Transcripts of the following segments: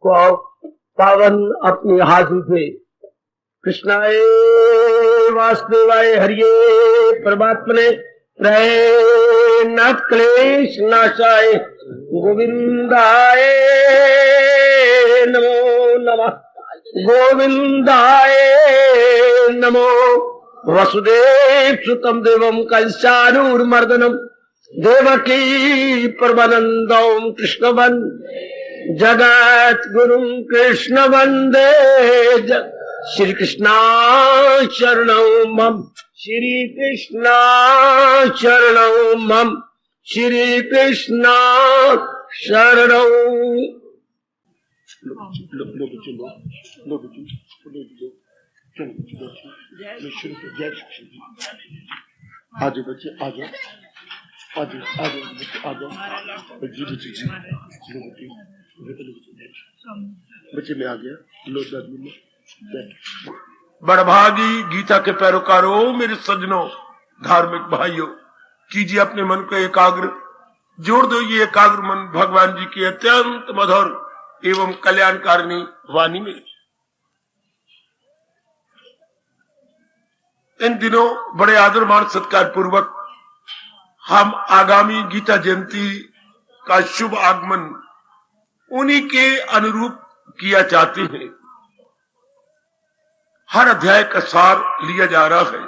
पावन अपनी हाथों से कृष्णाय वासुदेवाय हरिये परमात्मने नाथ क्लेश नाशाय गोविंदाय नमो नमः गोविंदाय नमो वसुदेव सुतम देवम कंसानूरमर्दनम देवकी परमानंदम कृष्ण जगत गुरु कृष्ण वंदे श्री कृष्णा शरणं मम श्री कृष्णा शरणं मम श्री कृष्णा शरणं आगे बच्चे आगे आगे आगे आगे जी बच्चे जी बच्चे में आ गया लो बड़भागी गीता के पैरोकारों मेरे सज्जनों धार्मिक भाइयों कीजिए अपने मन को एकाग्र जोड़ दो ये एकाग्र मन भगवान जी की अत्यंत मधुर एवं कल्याणकारिणी वाणी में। इन दिनों बड़े आदर मान सत्कार पूर्वक हम आगामी गीता जयंती का शुभ आगमन उन्हीं के अनुरूप किया चाहते हैं। हर अध्याय का सार लिया जा रहा है।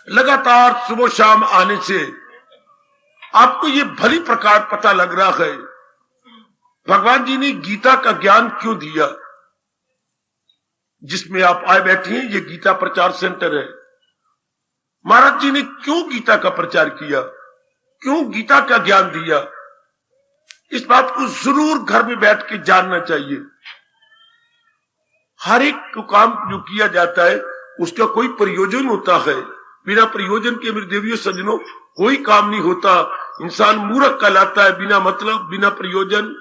लगातार सुबह शाम आने से आपको ये भली प्रकार पता लग रहा है भगवान जी ने गीता का ज्ञान क्यों दिया। जिसमें आप आए बैठे हैं ये गीता प्रचार सेंटर है। महाराज जी ने क्यों गीता का प्रचार किया, क्यों गीता का ज्ञान दिया, इस बात को जरूर घर में बैठ के जानना चाहिए। हर एक काम जो किया जाता है उसका कोई प्रयोजन होता है। बिना प्रयोजन के मेरे देवियों सज्जनों कोई काम नहीं होता। इंसान मूर्ख कहलाता है बिना मतलब, बिना प्रयोजन,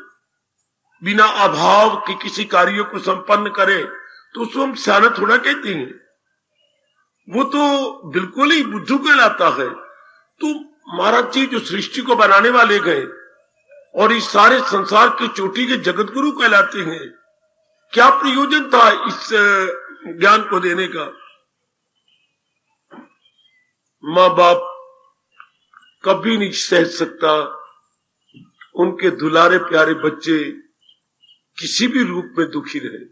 बिना अभाव के किसी कार्य को संपन्न करे तो उसको हम सियाना थोड़ा कहते हैं, वो तो बिल्कुल ही बुद्धू कहलाता है। तो महाराज जी जो सृष्टि को बनाने वाले गए और इस सारे संसार की चोटी के जगत गुरु कहलाते हैं, क्या प्रयोजन था इस ज्ञान को देने का। माँ बाप कभी नहीं सह सकता उनके दुलारे प्यारे बच्चे किसी भी रूप में दुखी रहे।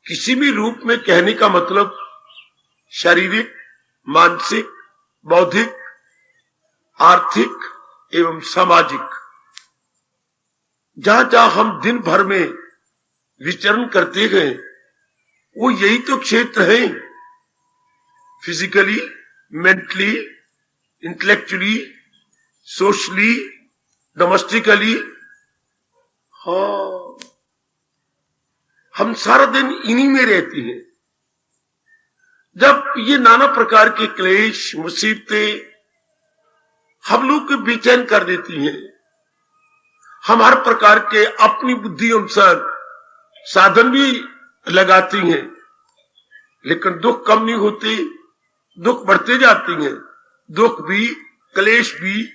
किसी भी रूप में कहने का मतलब शारीरिक, मानसिक, बौद्धिक, आर्थिक एवं सामाजिक। जहां जहां हम दिन भर में विचरण करते गए वो यही तो क्षेत्र है। Physically, mentally, intellectually, socially, domestically, हाँ हम सारा दिन इन्हीं में रहते हैं। जब ये नाना प्रकार के क्लेश मुसीबतें हम लोग को बेचैन कर देती हैं, हम हर प्रकार के अपनी बुद्धि अनुसार साधन भी लगाती हैं लेकिन दुख कम नहीं होते, दुख बढ़ते जाती हैं। दुख भी, क्लेश भी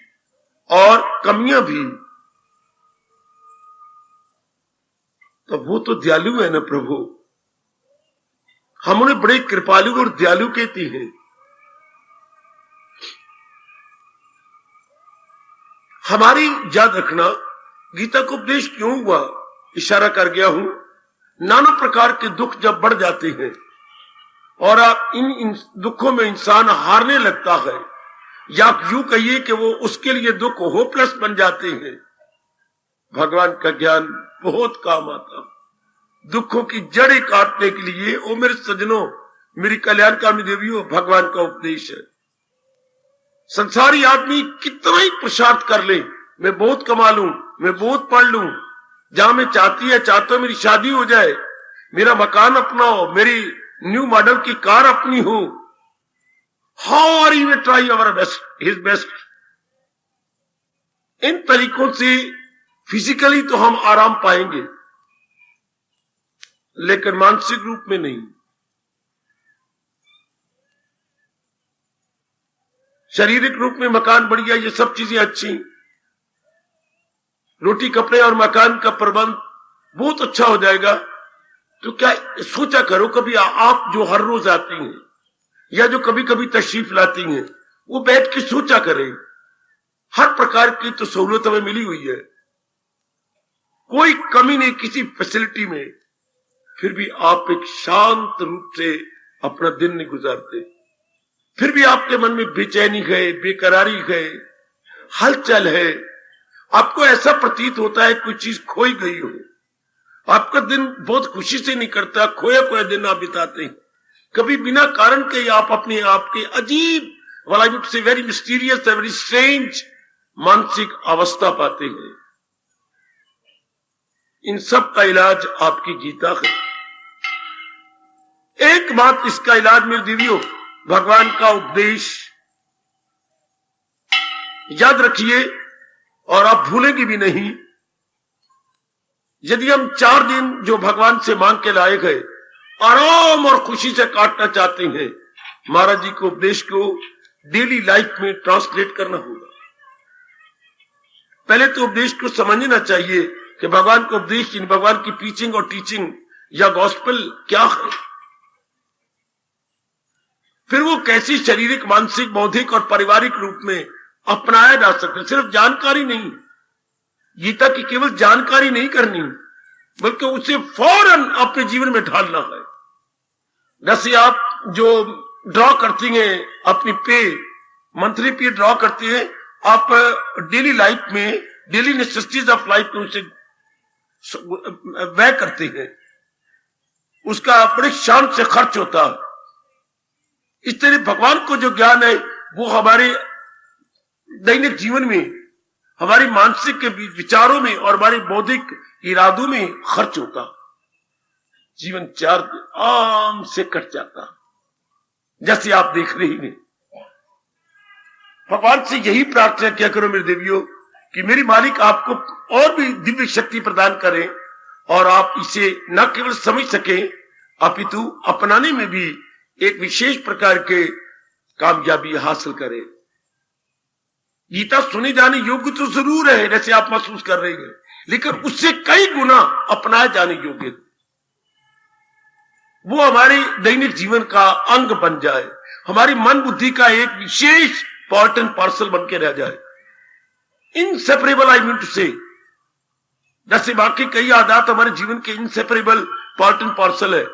और कमियां भी। तो वो तो दयालु है ना प्रभु। हम उन्हें बड़े कृपालु और दयालु कहते हैं। हमारी याद रखना गीता को उपदेश क्यों हुआ, इशारा कर गया हूं। नाना प्रकार के दुख जब बढ़ जाते हैं और आप इन दुखों में इंसान हारने लगता है या यूं कहिए कि वो उसके लिए दुख होपलेस बन जाते हैं, भगवान का ज्ञान बहुत काम आता। दुखों की जड़ें काटने के लिए ओ मेरे सज्जनों, मेरी कल्याणकामी देवियों, भगवान का उपदेश है। संसारी आदमी कितना ही पुरुषार्थ कर ले, मैं बहुत कमा लूं, मैं बहुत पढ़ लूं, जहां मैं चाहती है चाहता हूं मेरी शादी हो जाए, मेरा मकान अपना हो, मेरी न्यू मॉडल की कार अपनी हो, how are you try our best, his best. इन तरीकों से फिजिकली तो हम आराम पाएंगे लेकिन मानसिक रूप में नहीं। शारीरिक रूप में मकान बढ़िया, ये सब चीजें अच्छी, रोटी कपड़े और मकान का प्रबंध बहुत अच्छा हो जाएगा। तो क्या सोचा करो, कभी आप जो हर रोज आती हैं या जो कभी कभी तशरीफ लाती हैं, वो बैठ के सोचा करें। हर प्रकार की तो सहूलत हमें मिली हुई है, कोई कमी नहीं किसी फैसिलिटी में, फिर भी आप एक शांत रूप से अपना दिन नहीं गुजारते। फिर भी आपके मन में बेचैनी है, बेकरारी है, हलचल है। आपको ऐसा प्रतीत होता है कोई चीज खोई गई हो। आपका दिन बहुत खुशी से नहीं करता, खोया खोया दिन आप बिताते हैं। कभी बिना कारण के आप अपने आप के अजीब, well I would say very mysterious, very strange मानसिक अवस्था पाते हैं। इन सब का इलाज आपकी गीता है। एक बात इसका इलाज मेरे देवियों, भगवान का उपदेश याद रखिए और आप भूलेंगे भी नहीं। यदि हम 4 दिन जो भगवान से मांग के लाए गए आराम और खुशी से काटना चाहते हैं, महाराज जी के उपदेश को डेली लाइफ में ट्रांसलेट करना होगा। पहले तो उपदेश को समझना चाहिए कि भगवान का उपदेश, भगवान की प्रीचिंग और टीचिंग या गॉस्पेल क्या है। फिर वो कैसी शारीरिक, मानसिक, बौद्धिक और पारिवारिक रूप में अपनाया जा सकता है। सिर्फ जानकारी नहीं, गीता की केवल जानकारी नहीं करनी, बल्कि उसे फौरन अपने जीवन में ढालना है। जैसे आप जो ड्रॉ करती हैं अपनी पे, मंथली पे ड्रॉ करती हैं, आप डेली लाइफ में, डेली नेसेसिटीज ऑफ लाइफ में उसे व्यय करते हैं, उसका बड़े शान से खर्च होता है। इस तरह भगवान को जो ज्ञान है वो हमारे दैनिक जीवन में, हमारी मानसिक के विचारों में और हमारे बौद्धिक इरादों में खर्च होता। जीवन 4 आम से कट जाता, जैसे आप देख रही हैं। भगवान से यही प्रार्थना किया करो मेरे देवियों कि मेरी मालिक आपको और भी दिव्य शक्ति प्रदान करें और आप इसे न केवल समझ सके अपितु अपनाने में भी एक विशेष प्रकार के कामयाबी हासिल करें। गीता सुने जाने योग्य तो जरूर है, जैसे आप महसूस कर रहे हैं, लेकिन उससे कई गुना अपनाए जाने योग्य, वो हमारे दैनिक जीवन का अंग बन जाए, हमारी मन बुद्धि का एक विशेष पार्ट एंड पार्सल बन के रह जाए। इनसेपरेबल आई मीन टू से, जैसे बाकी कई आदत हमारे जीवन के इनसेपरेबल पार्ट एंड पार्सल है।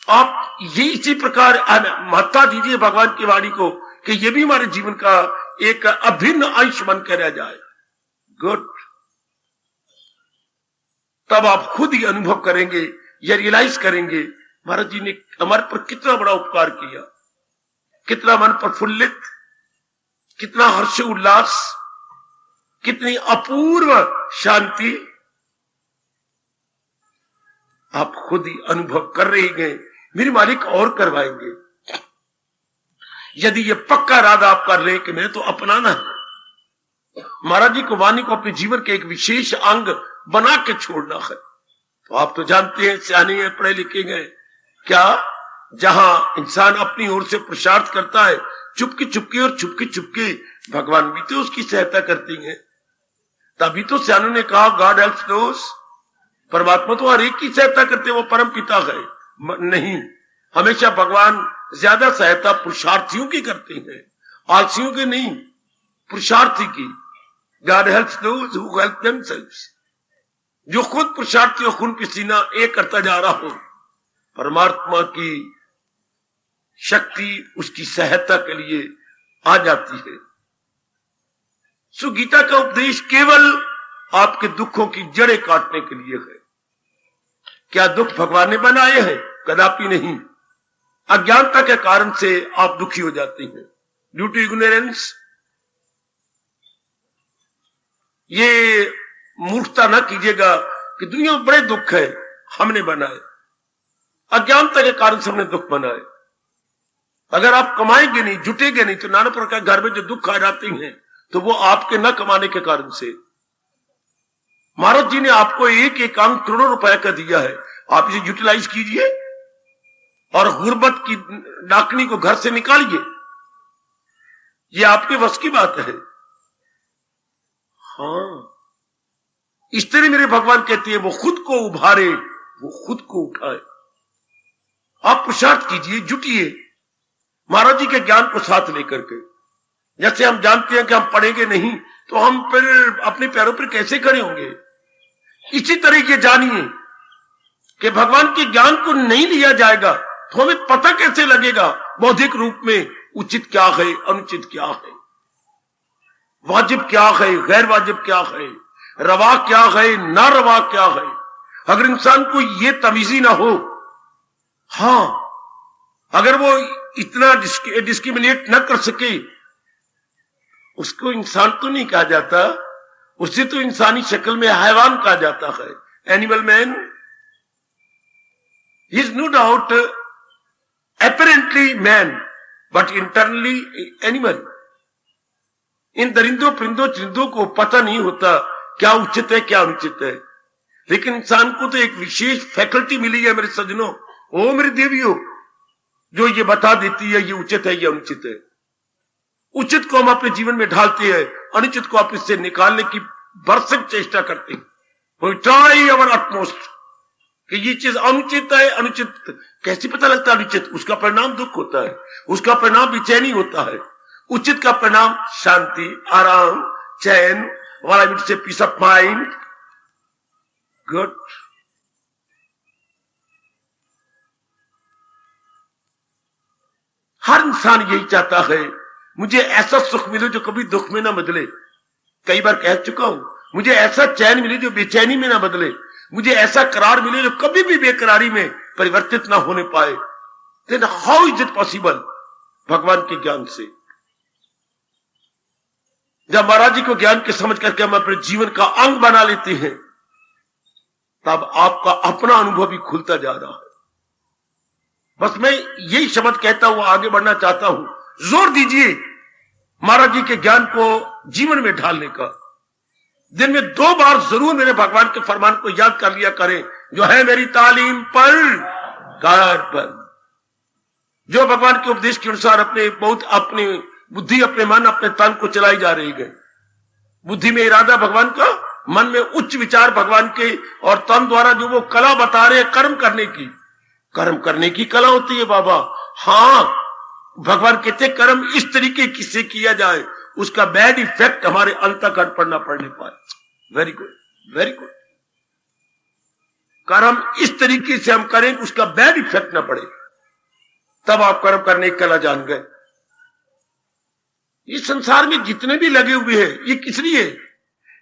आप ये इसी प्रकार महत्ता दीजिए भगवान की वाणी को कि ये भी हमारे जीवन का एक अभिन्न अंश बन के रह जाए। गुड, तब आप खुद ही अनुभव करेंगे या रियलाइज करेंगे महाराज जी ने हमारे पर कितना बड़ा उपकार किया, कितना मन प्रफुल्लित, कितना हर्ष उल्लास, कितनी अपूर्व शांति आप खुद ही अनुभव कर रहे हैं। मेरे मालिक और करवाएंगे यदि ये पक्का इरादा आप कर रहे हैं कि मैं तो अपनाना है, महाराज जी को वाणी को अपने जीवन के एक विशेष अंग बना के छोड़ना है। तो आप तो जानते हैं, सियाने हैं, पढ़े लिखे हैं, क्या जहां इंसान अपनी ओर से पुरुषार्थ करता है चुपके चुपके और चुपके चुपके, भगवान भी तो उसकी सहायता करती है। तभी तो सियानों ने कहा गॉड हेल्प्स दोस, परमात्मा तो हर एक की सहायता करते, वो परम पिता है। नहीं, हमेशा भगवान ज्यादा सहायता पुरुषार्थियों की करते हैं, आलसियों की नहीं, पुरुषार्थी की। God helps those who help themselves, जो खुद पुरुषार्थी और खून पसीना एक करता जा रहा हो, परमात्मा की शक्ति उसकी सहायता के लिए आ जाती है। सो गीता का उपदेश केवल आपके दुखों की जड़ें काटने के लिए है। क्या दुख भगवान ने बनाए हैं? कदापि नहीं। अज्ञानता के कारण से आप दुखी हो जाते हैं, ड्यू टू इग्नोरेंस। ये मूर्खता ना कीजिएगा कि दुनिया में बड़े दुख है, हमने बनाए, अज्ञानता के कारण से हमने दुख बनाए। अगर आप कमाएंगे नहीं, जुटेंगे नहीं, तो नाना प्रकार घर में जो दुख आ जाते हैं तो वो आपके न कमाने के कारण से। महाराज जी ने आपको एक एक अंग करोड़ों रुपए का दिया है, आप इसे यूटिलाइज कीजिए और गुर्बत की डाकनी को घर से निकालिए। ये आपके वश की बात है। हाँ, स्त्री मेरे भगवान कहती है वो खुद को उभारे, वो खुद को उठाए। आप पुरुषार्थ कीजिए, जुटिए महाराज जी के ज्ञान को साथ लेकर के। जैसे हम जानते हैं कि हम पढ़ेंगे नहीं तो हम फिर अपने पैरों पर कैसे खड़े होंगे, इसी तरीके जानिए कि भगवान के ज्ञान को नहीं लिया जाएगा तो हमें पता कैसे लगेगा बौद्धिक रूप में उचित क्या है, अनुचित क्या है, वाजिब क्या है, गैर वाजिब क्या है, रवा क्या है, ना रवा क्या है। अगर इंसान को ये तमीजी ना हो, हाँ, अगर वो इतना डिस्क्रिमिनेट न कर सके, उसको इंसान तो नहीं कहा जाता, उसे तो इंसानी शक्ल में हैवान कहा जाता है, animal man. He is no doubt apparently man but internally animal। इन दरिंदों परिंदों चरिंदों को पता नहीं होता क्या उचित है क्या अनुचित है, लेकिन इंसान को तो एक विशेष फैकल्टी मिली है मेरे सज्जनों, ओ मेरे देवियों, जो ये बता देती है ये उचित है ये अनुचित है। उचित को हम अपने जीवन में ढालते हैं, अनुचित को आप इससे निकालने की भरसक चेष्टा करते हैं। We try our utmost कि ये चीज अनुचित है। अनुचित कैसे पता लगता है अनुचित? उसका परिणाम दुख होता है, उसका परिणाम बेचैनी होता है। उचित का परिणाम शांति, आराम, चैन, वाला मिनट से पीस ऑफ माइंड। गुड। हर इंसान यही चाहता है मुझे ऐसा सुख मिले जो कभी दुख में ना बदले। कई बार कह चुका हूं, मुझे ऐसा चैन मिले जो बेचैनी में ना बदले, मुझे ऐसा करार मिले जो कभी भी बेकरारी में परिवर्तित ना होने पाए। Then how is it possible? भगवान के ज्ञान से। जब महाराज जी को ज्ञान के समझ करके हम अपने जीवन का अंग बना लेते हैं, तब आपका अपना अनुभव भी खुलता जा रहा है। बस मैं यही शब्द कहता हुआ आगे बढ़ना चाहता हूं, जोर दीजिए महाराज जी के ज्ञान को जीवन में ढालने का। दिन में 2 बार जरूर मेरे भगवान के फरमान को याद कर लिया करें, जो है मेरी तालीम पर कार पर। जो भगवान के उपदेश के अनुसार अपनी बुद्धि, अपने मन, अपने तन को चलाई जा रही है। बुद्धि में इरादा भगवान का, मन में उच्च विचार भगवान के, और तन द्वारा जो वो कला बता रहे हैं कर्म करने की। कर्म करने की कला होती है बाबा। हाँ, भगवान कहते कर्म इस तरीके से किया जाए उसका बैड इफेक्ट हमारे अंतःकरण पर ना पड़ने पाए। Very good, very good. कर्म इस तरीके से हम करें उसका बैड इफेक्ट ना पड़े, तब आप कर्म करने की कला जान गए। इस संसार में जितने भी लगे हुए हैं ये किस लिए?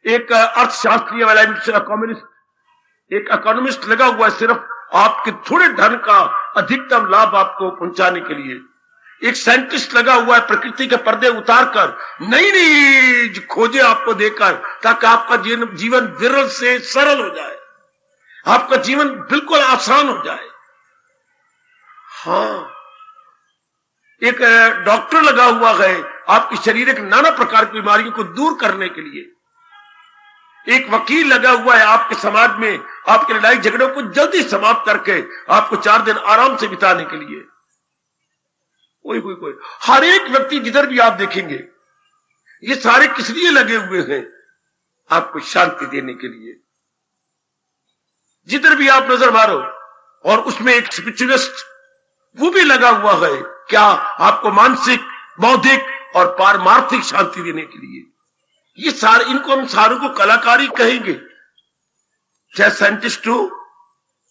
एक अर्थशास्त्री वाला एक इकोनॉमिस्ट लगा हुआ है सिर्फ आपके थोड़े धन का अधिकतम लाभ आपको पहुंचाने के लिए। एक साइंटिस्ट लगा हुआ है प्रकृति के पर्दे उतारकर नई नई खोजें आपको देकर, ताकि आपका जीवन विरल से सरल हो जाए, आपका जीवन बिल्कुल आसान हो जाए। हाँ, एक डॉक्टर लगा हुआ है आपके शरीर के नाना प्रकार की बीमारियों को दूर करने के लिए। एक वकील लगा हुआ है आपके समाज में आपके लड़ाई झगड़ों को जल्दी समाप्त करके आपको 4 दिन आराम से बिताने के लिए। कोई हर एक व्यक्ति जिधर भी आप देखेंगे ये सारे किस लिए लगे हुए हैं? आपको शांति देने के लिए। जिधर भी आप नजर मारो, और उसमें एक स्पिरिचुअलिस्ट वो भी लगा हुआ है, क्या? आपको मानसिक, बौद्धिक और पारमार्थिक शांति देने के लिए। ये सारे, इनको हम सारों को कलाकारी कहेंगे, चाहे साइंटिस्ट हो,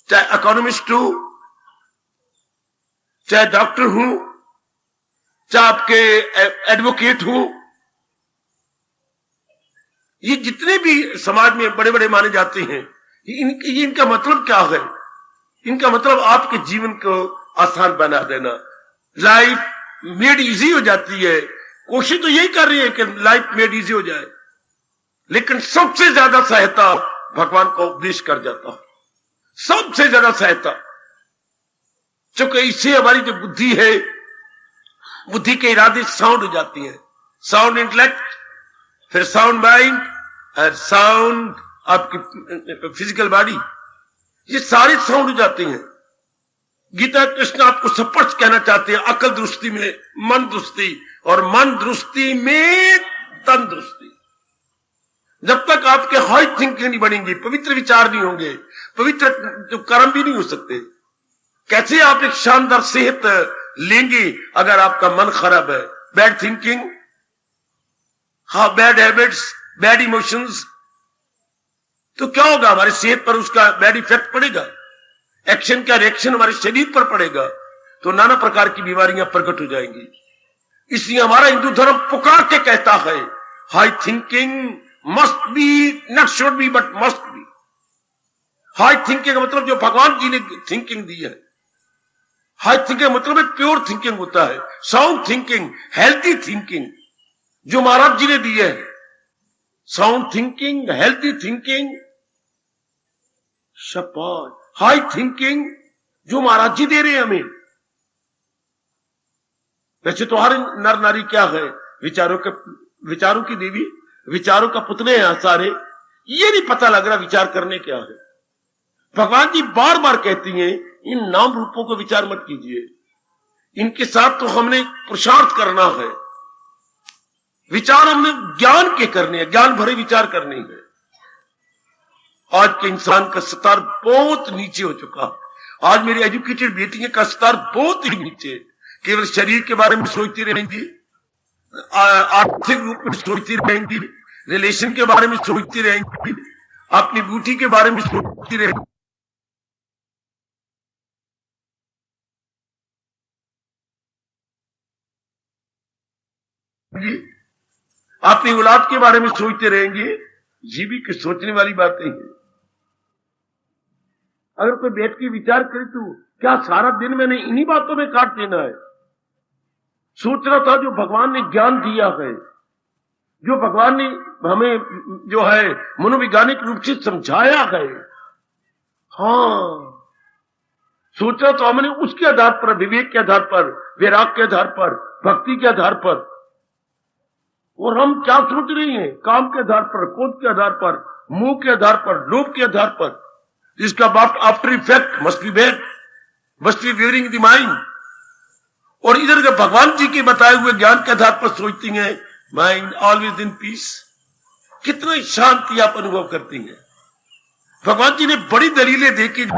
चाहे इकोनॉमिस्ट हो, चाहे डॉक्टर हो, चाहे आपके एडवोकेट हो। ये जितने भी समाज में बड़े बड़े माने जाते हैं, इनका मतलब क्या है? इनका मतलब आपके जीवन को आसान बना देना। लाइफ मेड इजी हो जाती है। कोशिश तो यही कर रही है कि लाइफ मेड इजी हो जाए, लेकिन सबसे ज्यादा सहायता भगवान का उपदेश कर जाता है, सबसे ज्यादा सहायता। क्योंकि इससे हमारी जो बुद्धि है, बुद्धि के इरादे साउंड हो जाती है। साउंड इंटेलेक्ट, फिर साउंड माइंड और साउंड आपकी फिजिकल बॉडी, ये सारे साउंड हो जाते हैं। गीता कृष्ण आपको स्पष्ट कहना चाहते हैं, अकल दुरुस्ती में मन दुरुस्ती, और मन दुरुस्ती में तन दुरुस्ती। जब तक आपके हाई थिंकिंग नहीं बनेंगी, पवित्र विचार नहीं होंगे, पवित्र जो कर्म भी नहीं हो सकते। कैसे आप एक शानदार सेहत लेंगे अगर आपका मन खराब है? बैड थिंकिंग, हाँ, बैड हैबिट्स, बैड इमोशंस, तो क्या होगा? हमारी सेहत पर उसका बैड इफेक्ट पड़ेगा। एक्शन का रिएक्शन हमारे शरीर पर पड़ेगा, तो नाना प्रकार की बीमारियां प्रकट हो जाएंगी। इसलिए हमारा हिंदू धर्म पुकार के कहता है, high thinking must be, not should be but must be. High thinking का मतलब जो भगवान जी ने थिंकिंग दी है, हाई थिंकिंग मतलब एक प्योर थिंकिंग होता है, साउंड थिंकिंग, हेल्थी थिंकिंग जो महाराज जी ने दी है। साउंड थिंकिंग, हेल्थी थिंकिंग, शाबाश, हाई थिंकिंग जो महाराज जी दे रहे हैं हमें। वैसे तो हर नर नारी क्या है? विचारों की देवी, विचारों का पुतले हैं सारे। ये नहीं पता लग रहा विचार करने क्या है। भगवान जी बार बार कहती हैं, इन नाम रूपों को विचार मत कीजिए, इनके साथ तो हमने पुरुषार्थ करना है। विचार हमने ज्ञान के करने हैं, ज्ञान भरे विचार करने हैं। आज के इंसान का स्तर बहुत नीचे हो चुका। आज मेरी एजुकेटेड बेटियां का स्तर बहुत ही नीचे, केवल शरीर के बारे में सोचती रहेंगी, आर्थिक रूप में सोचती रहेंगी, रिलेशन के बारे में सोचती रहेंगी, अपनी ब्यूटी के बारे में सोचती रहेंगी। अपनी औलाद के बारे में सोचते रहेंगे। ये भी कुछ सोचने वाली बातें हैं। अगर कोई बैठ के विचार करे तो क्या सारा दिन मैंने इन्हीं बातों में काट देना है? सोच रहा था जो भगवान ने ज्ञान दिया है, जो भगवान ने हमें जो है मनोवैज्ञानिक रूप से समझाया है, हाँ, सोच रहा था हमने उसके आधार पर, विवेक के आधार पर, वैराग के आधार पर, भक्ति के आधार पर। और हम क्या सोच रहे हैं? काम के आधार पर, क्रोध के आधार पर, मोह के आधार पर, लोभ के आधार पर। इसका after effect must be bad, must be wearing the mind. और इधर के भगवान जी के बताए हुए ज्ञान के आधार पर सोचती हैं, माइंड ऑलवेज इन पीस। कितना शांति आप अनुभव करती हैं। भगवान जी ने बड़ी दलीलें देखी।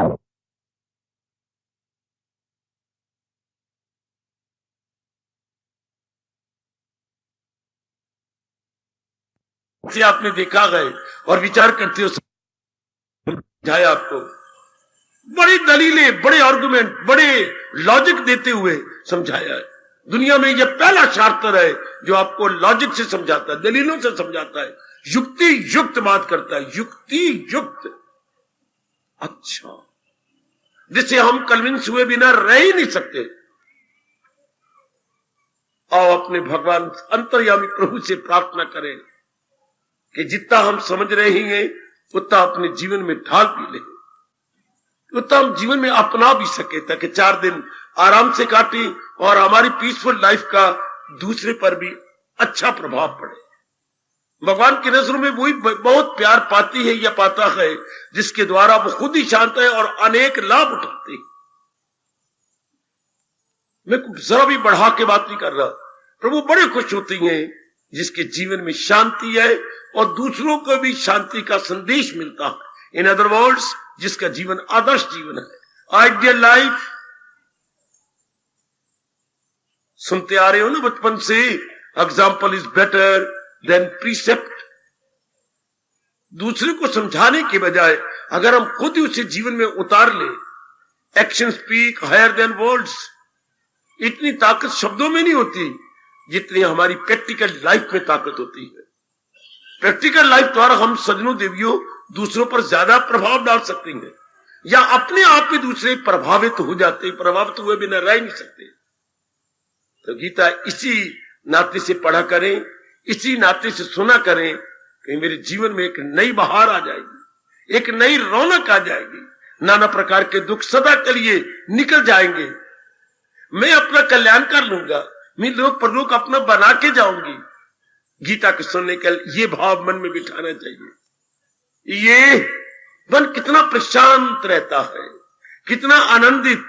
आपने देखा है और विचार करते हो, समझाया आपको बड़ी दलीलें, बड़े आर्गुमेंट, बड़े लॉजिक देते हुए समझाया है। दुनिया में यह पहला शास्त्र है जो आपको लॉजिक से समझाता है, दलीलों से समझाता है, युक्ति युक्त बात करता है, युक्ति युक्त। अच्छा, जिससे हम कन्विंस हुए बिना रह ही नहीं सकते। आओ अपने भगवान अंतर्यामी प्रभु से प्रार्थना करें कि जितना हम समझ रहे हैं उतना अपने जीवन में ढाल भी ले, उतना हम जीवन में अपना भी सके, ताकि 4 दिन आराम से काटे और हमारी पीसफुल लाइफ का दूसरे पर भी अच्छा प्रभाव पड़े। भगवान की नजरों में वही बहुत प्यार पाती है या पाता है जिसके द्वारा वो खुद ही शांत है और अनेक लाभ उठाते हैं। मैं जरा भी बढ़ा के बात नहीं कर रहा। प्रभु बड़े खुश होती हैं जिसके जीवन में शांति है और दूसरों को भी शांति का संदेश मिलता है। इन अदर वर्ड्स, जिसका जीवन आदर्श जीवन है, आइडियल लाइफ। सुनते आ रहे हो ना बचपन से, example is better than precept. दूसरे को समझाने के बजाय अगर हम खुद ही उसे जीवन में उतार ले, action speak higher than words. इतनी ताकत शब्दों में नहीं होती जितनी हमारी प्रैक्टिकल लाइफ में ताकत होती है। प्रैक्टिकल लाइफ द्वारा हम सज्जनों देवियों दूसरों पर ज्यादा प्रभाव डाल सकते हैं, या अपने आप में दूसरे प्रभावित हो जाते हैं, प्रभावित हुए बिना रह नहीं सकते। तो गीता इसी नाते से पढ़ा करें, इसी नाते से सुना करें कि मेरे जीवन में एक नई बहार आ जाएगी, एक नई रौनक आ जाएगी, नाना प्रकार के दुख सदा के लिए निकल जाएंगे। मैं अपना कल्याण कर लूंगा, मैं लोक परलोक अपना बना के जाऊंगी। गीता के सुनने का ये भाव मन में बिठाना चाहिए। ये मन कितना प्रशांत रहता है, कितना आनंदित।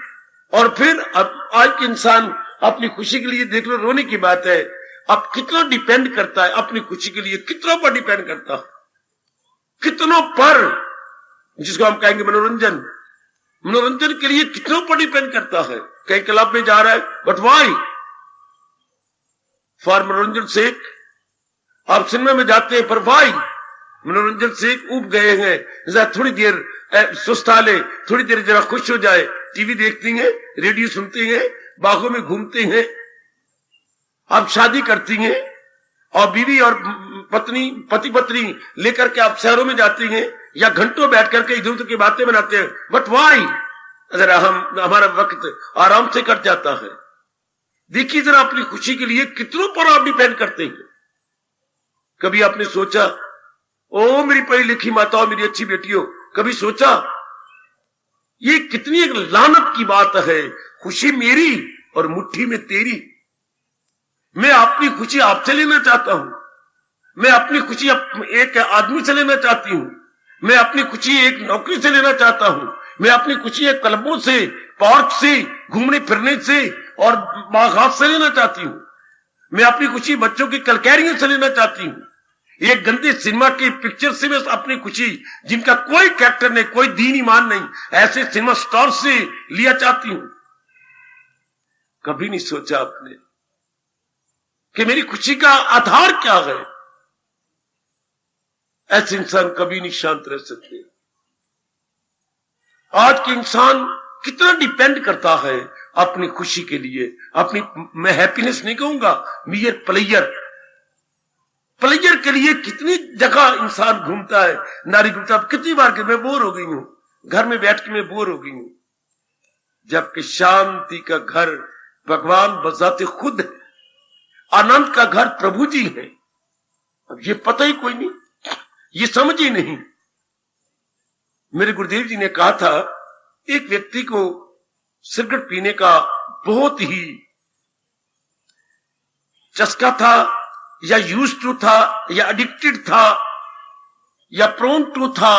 और फिर अब आज के इंसान अपनी खुशी के लिए, देख लो रोने की बात है, अब कितना डिपेंड करता है अपनी खुशी के लिए, कितना पर डिपेंड करता है। कितनों पर, जिसको हम कहेंगे मनोरंजन, मनोरंजन के लिए कितनों पर डिपेंड करता है। कहीं क्लब में जा रहा है, बट वाई, फॉर मनोरंजन से। आप सिनेमा में जाते हैं, पर वाई, मनोरंजन से उब गए हैं, जरा थोड़ी देर सुस्ता ले, थोड़ी देर जरा खुश हो जाए, टीवी देखती हैं, रेडियो सुनती हैं, बागों में घूमते हैं। आप शादी करती हैं और बीवी और पत्नी, पति पत्नी लेकर के आप शहरों में जाती हैं, या घंटों बैठ करके इधर उधर की बातें बनाते हैं, बट वाई, जरा हमारा वक्त आराम से कट जाता है। देखिए जरा अपनी खुशी के लिए कितनों पर आप डिपेंड करते हैं। कभी आपने सोचा, ओ मेरी पढ़ी लिखी माताओं, मेरी अच्छी बेटियों, कभी सोचा ये कितनी एक लानत की बात है, खुशी मेरी और मुट्ठी में तेरी। मैं अपनी खुशी आपसे लेना चाहता हूं, मैं अपनी खुशी एक आदमी से लेना चाहती हूं, मैं अपनी खुशी एक नौकरी से लेना चाहता हूं, मैं अपनी खुशी एक क्लबों से, पार्क से, घूमने फिरने से और बागात से लेना चाहती हूं, मैं अपनी खुशी बच्चों की कलकैरियों से लेना चाहती हूं, एक गंदे सिनेमा की पिक्चर से मैं अपनी खुशी, जिनका कोई कैरेक्टर नहीं, कोई दीन ईमान नहीं, ऐसे सिनेमा स्टार से लिया चाहती हूं। कभी नहीं सोचा आपने कि मेरी खुशी का आधार क्या है? ऐसे इंसान कभी नहीं शांत रह सकते। आज के इंसान कितना डिपेंड करता है अपनी खुशी के लिए, अपनी, मैं हैप्पीनेस नहीं कहूंगा, मियर प्लेयर, प्लेयर के लिए कितनी जगह इंसान घूमता है, नारी घूमता है। कितनी बार कि मैं बोर हो गई हूं, घर में बैठ के मैं बोर हो गई हूं, जबकि शांति का घर भगवान बजाते खुद है, आनंद का घर प्रभु जी है। अब ये पता ही कोई नहीं, ये समझ ही नहीं। मेरे गुरुदेव जी ने कहा था, एक व्यक्ति को सिगरेट पीने का बहुत ही चस्का था, या यूज टू था, या एडिक्टेड था, या प्रोन टू था,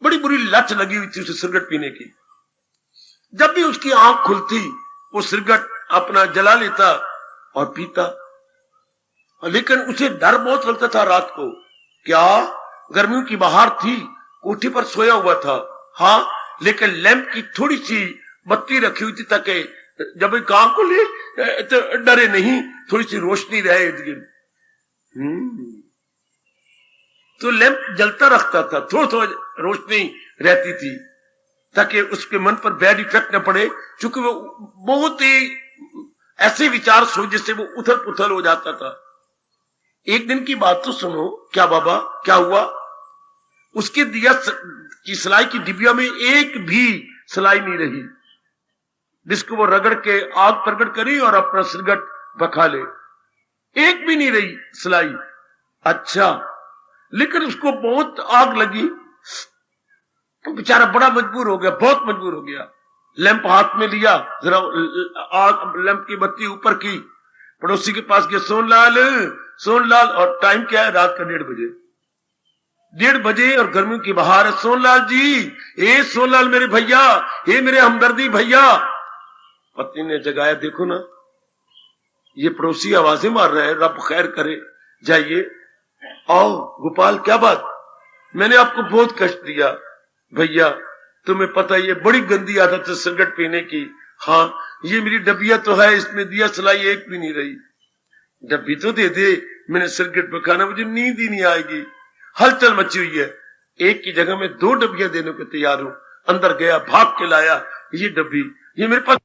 बड़ी बुरी लत लगी हुई थी उसे सिगरेट पीने की। जब भी उसकी आंख खुलती वो सिगरेट अपना जला लेता और पीता, लेकिन उसे डर बहुत लगता था रात को। क्या, गर्मियों की बहार थी, कोठी पर सोया हुआ था, हाँ, लेकिन लैंप की थोड़ी सी बत्ती रखी हुई थी ताकि जब काम को ले तो डरे नहीं, थोड़ी सी रोशनी रहे इर्द गिर्द। तो लैंप जलता रखता था, थोड़ा थोड़ा रोशनी रहती थी ताकि उसके मन पर बैड इफेक्ट न पड़े, क्योंकि वो बहुत ही ऐसे विचार सोच जिससे वो उथल पुथल हो जाता था। एक दिन की बात तो सुनो। क्या बाबा, क्या हुआ? उसके दिया की सिलाई की डिबिया में एक भी सिलाई नहीं रही, जिसको वो रगड़ के आग प्रकट करी और अपना सिगरेट बखा ले, एक भी नहीं रही सिलाई। अच्छा, लेकिन उसको बहुत आग लगी, बेचारा बड़ा मजबूर हो गया, बहुत मजबूर हो गया। लैंप हाथ में लिया, जरा आग, लैंप की बत्ती ऊपर की, पड़ोसी के पास गया, सोनलाल, सोनलाल, और टाइम क्या है? रात का 1:30 बजे, 1:30 बजे, और गर्मियों की बहार है। सोनलाल जी, ए सोनलाल मेरे भैया, ए मेरे हमदर्दी भैया। पत्नी ने जगाया, देखो ना ये पड़ोसी आवाजें मार रहा है, रब खैर करे, जाइए, आओ। गोपाल, क्या बात? मैंने आपको बहुत कष्ट दिया भैया, तुम्हें पता है ये बड़ी गंदी आदत है सिगरेट पीने की। हाँ, ये मेरी डबिया तो है, इसमें दिया सिलाई एक भी नहीं रही। डब्बी तो दे दे, मैंने सिगरेट पे खाना, मुझे नींद ही नहीं आएगी। हलचल मची हुई है, एक की जगह में 2 डब्बियां देने को तैयार हूं। अंदर गया, भाग के लाया ये डब्बी, ये मेरे पास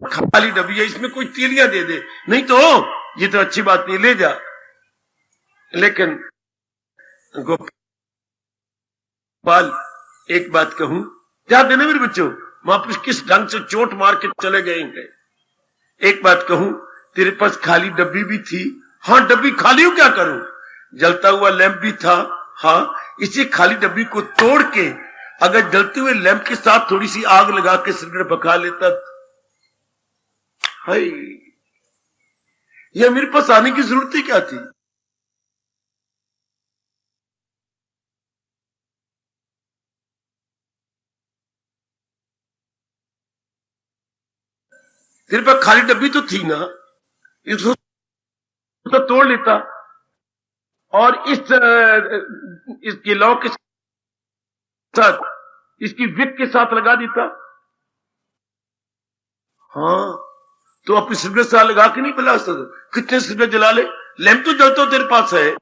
खाली डब्बी है, इसमें कोई तीलियां दे दे, नहीं तो ये तो अच्छी बात नहीं, ले जा। लेकिन गोपाल, एक बात कहूं, ध्यान देना मेरे बच्चों, वहां पर किस ढंग से चोट मार के चले गए। एक बात कहूं, तेरे पास खाली डब्बी भी थी। हाँ, डब्बी खाली हूं, क्या करूं? जलता हुआ लैंप भी था। हाँ, इसी खाली डब्बी को तोड़ के अगर जलते हुए लैंप के साथ थोड़ी सी आग लगा के सिगरेट पका लेता, हाय, यह मेरे पास आने की जरूरत ही क्या थी? तेरे पास खाली डब्बी तो थी ना, इसको तो तोड़ लेता और इसके लॉक के साथ, इसकी विक के साथ लगा देता। हाँ, तो अपनी सिगरेट साथ लगा के नहीं पिला सकता। कितने सिगरेट जला ले, लैंप तो जलता तेरे पास है।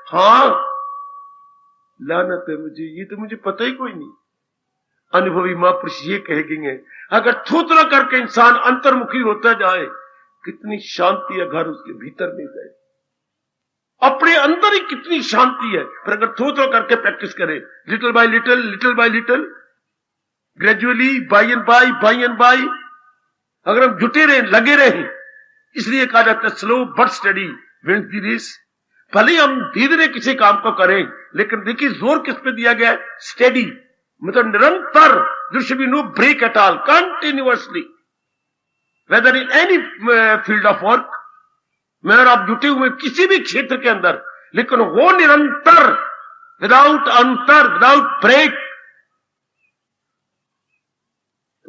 हाँ, लानत है मुझे, ये तो मुझे पता ही कोई नहीं। अनुभवी महापुरुष ये कहेंगे, अगर थूथरा करके इंसान अंतर्मुखी होता जाए, कितनी शांति है घर उसके भीतर में गए, अपने अंदर ही कितनी शांति है। पर अगर थोड़ा करके प्रैक्टिस करें, little by little, gradually, by and by, अगर हम जुटे रहे, लगे रहे, इसलिए कहा जाता है slow but study wins the race. भले हम धीरे धीरे किसी काम को करें, लेकिन देखिए जोर किस पे दिया गया है, स्टेडी, मतलब निरंतर, there should be no break at all, continuously, whether in any field of work, में आप जुटे हुए किसी भी क्षेत्र के अंदर, लेकिन वो निरंतर, विदाउट अंतर, विदाउट ब्रेक।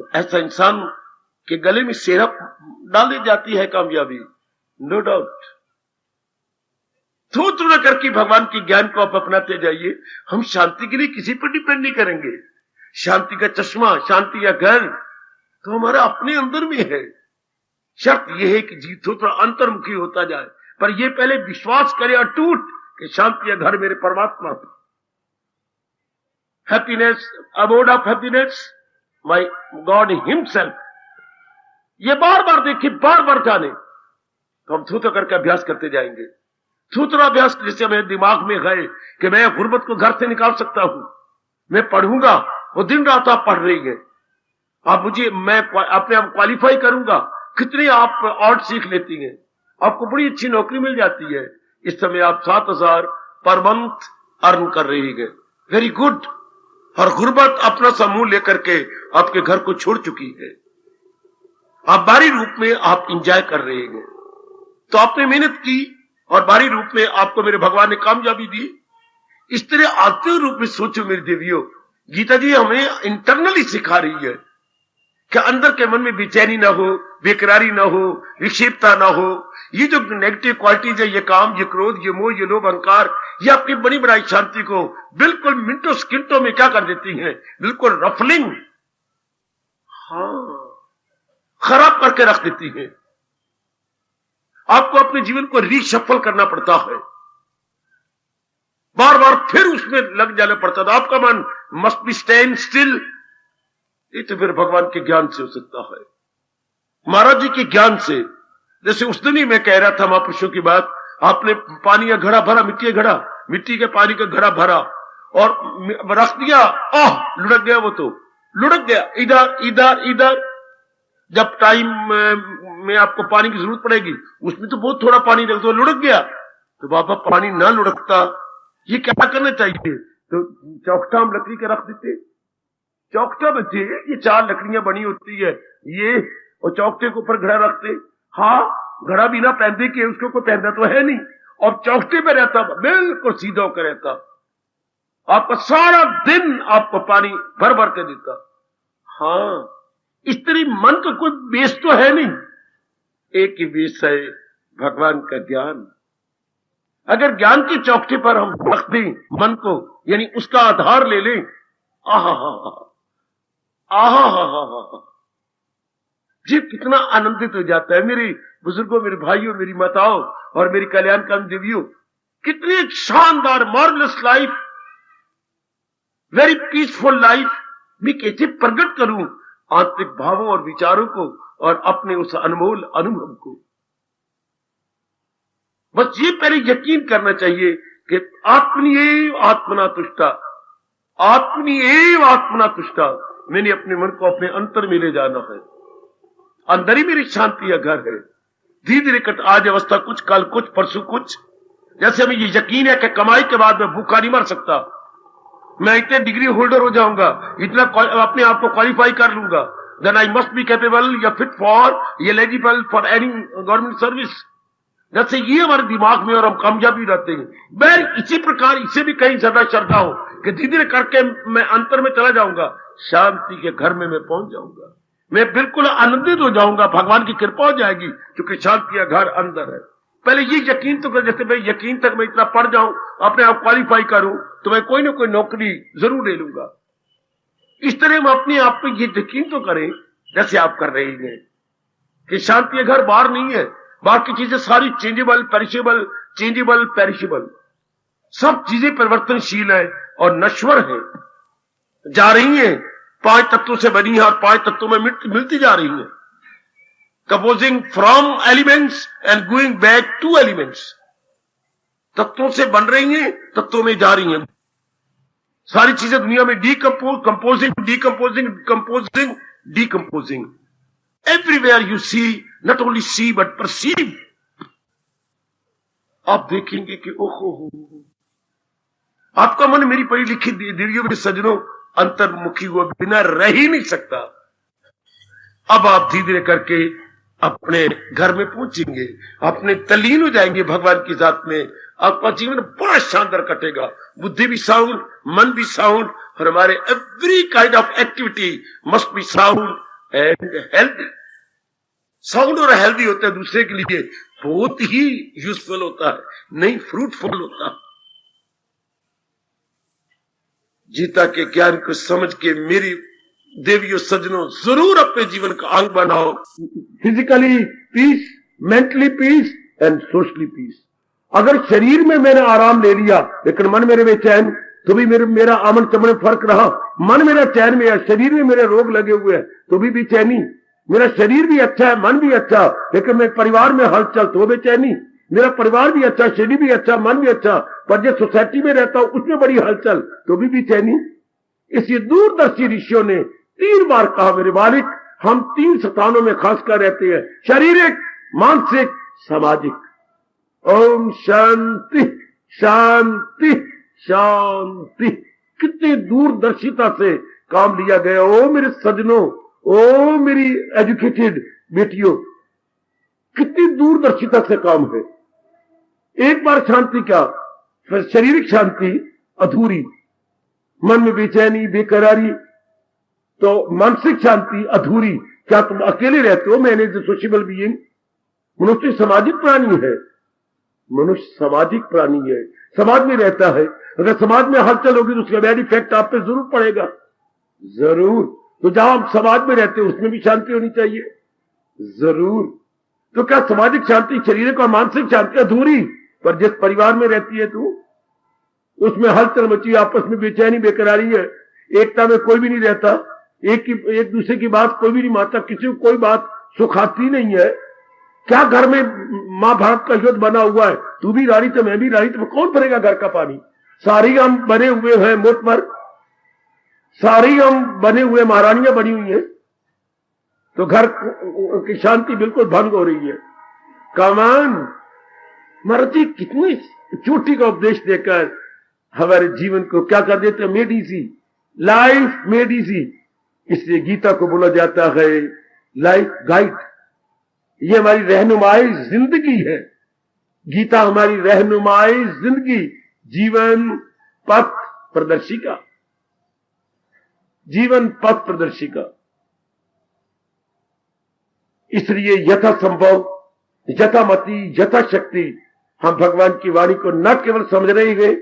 तो ऐसा इंसान के गले में सिरप डाली जाती है कामयाबी, नो डाउट। थोड़ा करके भगवान के ज्ञान को आप अपनाते जाइए। हम शांति के लिए किसी पर डिपेंड नहीं करेंगे। शांति का चश्मा, शांति का घर तो हमारा अपने अंदर में है। शर्त यह है कि जीत थोड़ा अंतर्मुखी होता जाए, पर यह पहले विश्वास करे अटूट कि शांति का घर मेरे परमात्मा। Happiness, abode of happiness, my God himself. ये बार बार देखिए, बार बार जाने, तो हम थोड़ा करके अभ्यास करते जाएंगे। थोड़ा अभ्यास जैसे हमें दिमाग में गए कि मैं गुर्बत को घर से निकाल सकता हूं, मैं पढ़ूंगा, वो दिन रात आप पढ़ रही है, आप मुझे, मैं अपने आप क्वालिफाई करूंगा। कितने आप आर्ट सीख लेती हैं, आपको बड़ी अच्छी नौकरी मिल जाती है। इस समय आप 7,000 पर मंथ अर्न कर रही है, वेरी गुड। और गुर्बत अपना समूह लेकर के आपके घर को छोड़ चुकी है, आप बाहरी रूप में आप इंजॉय कर रहे हैं। तो आपने मेहनत की और बाहरी रूप में आपको मेरे भगवान ने कामयाबी दी। इस तरह आत्मिक रूप में सोचो मेरे देवियों, गीता जी हमें इंटरनली सिखा रही है कि अंदर के मन में बेचैनी ना हो, बेकरारी ना हो, विक्षेपता ना हो। ये जो नेगेटिव क्वालिटीज है, ये काम, ये क्रोध, ये मोह, ये लोभ, अहंकार, ये आपकी बड़ी बड़ी शांति को बिल्कुल मिनटों सेकंडों में क्या कर देती हैं, बिल्कुल रफलिंग, हाँ, खराब करके रख देती है। आपको अपने जीवन को रीशफल करना पड़ता है, बार बार फिर उसमें लग जाना पड़ता था। आपका मन मस्ट बी स्टैंड स्टिल। ये तो फिर भगवान के ज्ञान से हो सकता है, महाराज जी के ज्ञान से। जैसे उस दिन ही मैं कह रहा था महापुरुषों की बात, आपने पानी का घड़ा भरा, मिट्टी का घड़ा, मिट्टी के पानी का घड़ा भरा और रख दिया, लुढ़क गया, वो तो लुढ़क गया, इधर इधर इधर। जब टाइम में आपको पानी की जरूरत पड़ेगी, उसमें तो बहुत थोड़ा पानी रख दो, लुढ़क गया। तो बाबा पानी ना लुढ़कता, ये क्या करना चाहिए? तो चौखटा हम लकड़ी का रख देते, चौखटा बच्चे, ये 4 लकड़ियां बनी होती है ये, और चौखटे के ऊपर घड़ा रखते। हाँ, घड़ा बिना पहनते के उसको कोई पहनता तो है नहीं, और चौखटे पे रहता, बिल्कुल सीधा होकर रहता, आपका सारा दिन आपको पानी भर भर के देता। हाँ, इस तरह मन का कोई बेस तो है नहीं, एक ही बेस है, भगवान का ज्ञान। अगर ज्ञान की चौखटे पर हम रख दें मन को, यानी उसका आधार ले लें, आहा हा हा हा, जी कितना आनंदित हो जाता है। मेरे बुजुर्गों, मेरे भाइयों, मेरी माताओं और मेरी कल्याणकारी देवियों, कितनी शानदार marvellous life, very peaceful life. मैं कैसे प्रकट करूं आंतरिक भावों और विचारों को और अपने उस अनमोल अनुभव को? बस ये पहले यकीन करना चाहिए कि आत्मनिएव आत्मना तुष्टा, आत्मनिएव आत्मना तुष्टा। मैंने अपने मन को अपने अंतर में ले जाना है, अंदर ही मेरी शांति का घर है। धीरे धीरे कट, आज अवस्था कुछ, कल कुछ, परसों कुछ। जैसे हमें ये यकीन है कि कमाई के बाद मैं भूखा नहीं मर सकता, मैं इतने डिग्री होल्डर हो जाऊंगा, इतना अपने आप को क्वालिफाई कर लूंगा, then I must be capable या fit for eligible for any government service. जैसे ये हमारे दिमाग में और हम कामयाबी रहते हैं। मैं इसी प्रकार इसे भी कहीं ज्यादा श्रद्धा हो कि धीरे धीरे करके मैं अंतर में चला जाऊंगा, शांति के घर में मैं पहुंच जाऊंगा, मैं बिल्कुल आनंदित हो जाऊंगा, भगवान की कृपा हो जाएगी, क्योंकि शांति का घर अंदर है। पहले ये यकीन तो कर, जैसे मैं यकीन तक मैं इतना पढ़ जाऊं, अपने आप क्वालिफाई करूं, तो मैं कोई ना कोई नौकरी जरूर ले लूंगा। इस तरह हम अपने आप पे ये यकीन तो करें जैसे आप कर रहे हैं कि शांति का घर बाहर नहीं है। बाकी चीजें सारी चेंजेबल, पेरिशेबल, चेंजेबल, पेरिशेबल, सब चीजें परिवर्तनशील है और नश्वर है, जा रही हैं, 5 तत्वों से बनी है और 5 तत्वों में मिलती जा रही है, composing from elements and going back two elements. तत्वों से बन रही हैं, तत्वों में जा रही हैं। सारी चीजें दुनिया में composing, decomposing. Everywhere you see, not only see but perceive. आप देखेंगे कि ओहो, आपका मन मेरी पढ़ी लिखी दीदियों के सजनों अंतर्मुखी हुआ बिना रह ही नहीं सकता। अब आप धीरे धीरे करके अपने घर में पहुंचेंगे, अपने तल्लीन हो जाएंगे भगवान की जात में। आपका जीवन बड़ा शानदार कटेगा, बुद्धि भी साउंड, मन भी साउंड, और हमारे every kind of activity must be sound and healthy. Sound और हेल्दी होता है दूसरे के लिए बहुत ही यूजफुल होता है, नहीं फ्रूटफुल होता। गीता के ज्ञान को समझ के मेरी देवियों सज्जनों जरूर अपने जीवन का अंग बनाओ। Physically peace, mentally peace and socially peace. अगर शरीर में मैंने आराम ले लिया लेकिन मन मेरे बेचैन, तो भी मेरा आमन चमन फर्क रहा। मन मेरा चैन में है, शरीर में मेरे रोग लगे हुए हैं तो भी बेचैनी। मेरा शरीर भी अच्छा है, मन भी अच्छा, लेकिन मैं परिवार में हलचल तो बेचैनी। मेरा परिवार भी अच्छा, शरीर भी अच्छा, मन भी अच्छा, पर जो सोसाइटी में रहता हूं उसमें बड़ी हलचल तो भी बेचैनी। इसी दूरदर्शी ऋषियों ने 3 बार कहा, मेरे बालिक, हम 3 स्थानों में खासकर रहते हैं, शारीरिक, मानसिक, सामाजिक। ओम शांति शांति शांति। कितनी दूरदर्शिता से काम लिया गया। ओ मेरे सजनों, ओ मेरी एजुकेटेड बेटियों, कितनी दूरदर्शिता से काम है। एक बार शांति क्या, फिर शारीरिक शांति अधूरी, मन में बेचैनी, बेकरारी, तो मानसिक शांति अधूरी। क्या तुम अकेले रहते हो? मैंने जो सोशल बीइंग, मनुष्य सामाजिक प्राणी है, मनुष्य सामाजिक प्राणी है, समाज में रहता है। अगर समाज में हलचल होगी तो उसका बैड इफेक्ट आप पे जरूर पड़ेगा, जरूर। तो जहां हम समाज में रहते हैं उसमें भी शांति होनी चाहिए, जरूर। तो क्या सामाजिक शांति, शारीरिक और मानसिक शांति अधूरी? पर जिस परिवार में रहती है तू, उसमें हलचल मची, आपस में बेचैनी, बेकरारी है, एकता में कोई भी नहीं रहता, एक दूसरे की बात कोई भी नहीं मानता, किसी को कोई बात सुखाती नहीं है। क्या घर में महाभारत का युद्ध बना हुआ है, तू भी रानी तो मैं भी रानी, तो कौन भरेगा घर का पानी? सारी हम बने हुए हैं मुठ पर, सारी हम बने हुए महारानियां बनी हुई हैं, तो घर की शांति बिल्कुल भंग हो रही है। कमान महाराज जी कितनी चोटी का उपदेश देकर हमारे जीवन को क्या कर देते हैं, made easy, life made easy. इसलिए गीता को बोला जाता है लाइफ गाइड। ये हमारी रहनुमाई जिंदगी है, गीता हमारी रहनुमाई जिंदगी, जीवन पथ प्रदर्शिका, जीवन पथ प्रदर्शिका। इसलिए यथासंभव, यथामति, यथाशक्ति हम भगवान की वाणी को न केवल समझ रहे हैं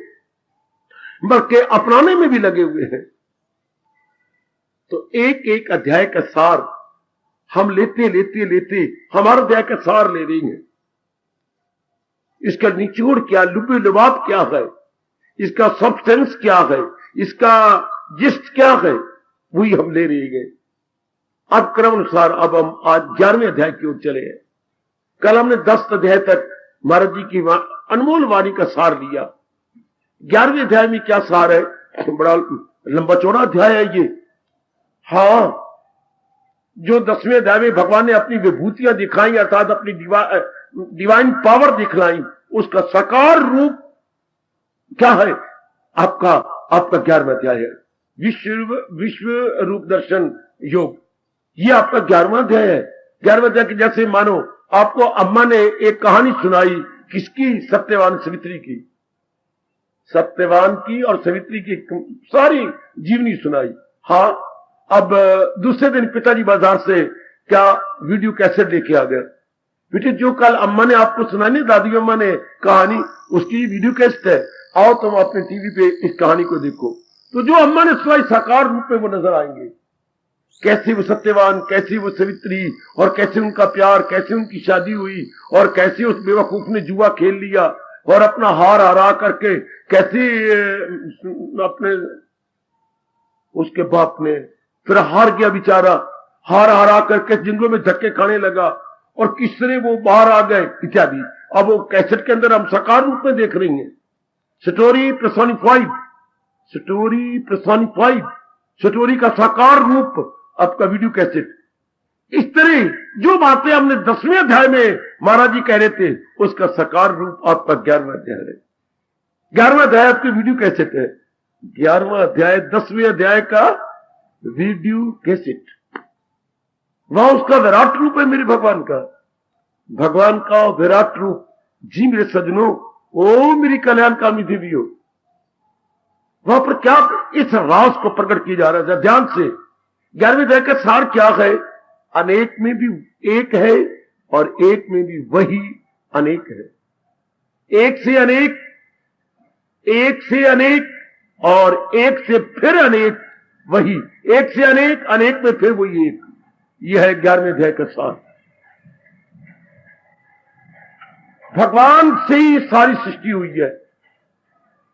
बल्कि अपनाने में भी लगे हुए हैं। तो एक एक अध्याय का सार हम लेते लेते लेते हमारा अध्याय का सार ले रही हैं। इसका निचोड़ क्या, लुबे लुबाब क्या है, इसका सब्सटेंस क्या है, इसका जिस्ट क्या है, वही हम ले रहे हैं। अब क्रम अनुसार अब हम आज 11वें अध्याय की ओर चले हैं। कल हमने 10 अध्याय तक महाराज जी की अनमोल वाणी का सार लिया। 11वें अध्याय में क्या सार है? बड़ा लंबा चौड़ा अध्याय है ये। हाँ, जो 10वें अध्याय में भगवान ने अपनी विभूतियां दिखाई, अर्थात अपनी डिवाइन पावर दिखलाई, उसका साकार रूप क्या है? आपका 11वां अध्याय है, विश्व रूप दर्शन योग। ये आपका 11वां अध्याय है। 11वें अध्याय के जैसे मानो आपको अम्मा ने एक कहानी सुनाई, किसकी? सत्यवान सवित्री की। सत्यवान की और सवित्री की सारी जीवनी सुनाई। हाँ, अब दूसरे दिन पिताजी बाजार से क्या वीडियो कैसेट लेके आ गए। बेटे, जो कल अम्मा ने आपको सुनाई, दादी अम्मा ने कहानी, उसकी वीडियो कैसेट है, आओ तुम अपने टीवी पे इस कहानी को देखो। तो जो अम्मा ने सुनाई साकार रूप में वो नजर आएंगे, कैसे वो सत्यवान, कैसे वो सवित्री, और कैसे उनका प्यार, कैसे उनकी शादी हुई, और कैसे उस बेवकूफ ने जुआ खेल लिया और अपना हार हरा करके कैसे अपने उसके बाप ने फिर हार गया बेचारा, हार हरा करके जंगलों में धक्के खाने लगा और किस तरह वो बाहर आ गए इत्यादि। अब वो कैसेट के अंदर हम साकार रूप में देख रही हैं। Story personified, story personified, story का साकार रूप आपका वीडियो कैसेट। इस तरह जो बातें हमने 10वें अध्याय में महाराज जी कह रहे थे, उसका साकार रूप आपका 11वां अध्याय है। 11वां अध्याय आपकी वीडियो कैसेट है। 11वां अध्याय 10वें अध्याय का वीडियो कैसेट, वहां उसका विराट रूप है मेरे भगवान का, भगवान का विराट रूप। जी मेरे सजनों, ओ मेरी कल्याणकामी देवियों, वहां पर क्या इस राज को प्रकट किया जा रहा है। ध्यान से 11वें अध्याय का सार क्या है? अनेक में भी एक है और एक में भी वही अनेक है। एक से अनेक, एक से अनेक और एक से फिर अनेक वही, एक से अनेक, अनेक में फिर वही एक। यह है 11वें अध्याय का सार। भगवान से ही सारी सृष्टि हुई है,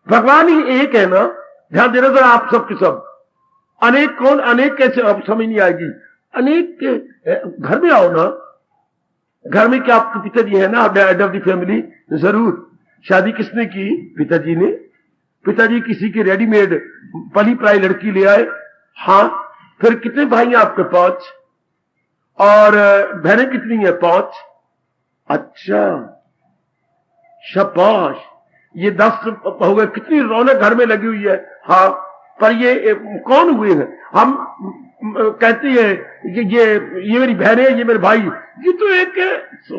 भगवान ही एक है ना। ध्यान देना जरा आप सब के सब। अनेक कौन? अनेक कैसे? अब समझ नहीं आएगी। अनेक घर में आओ ना, घर में क्या आपके पिताजी है ना, हेड ऑफ द फैमिली? जरूर। शादी किसने की? पिताजी ने। पिताजी किसी की रेडीमेड पली पलाई लड़की ले आए। हाँ, फिर कितने भाई हैं आपके? 5। और बहनें कितनी है? 5। अच्छा, शाबाश, ये 10 हो गए। कितनी रौनक घर में लगी हुई है। हाँ, पर ये कौन हुए हैं? हम कहते हैं ये मेरी बहन है, ये मेरे भाई। ये तो एक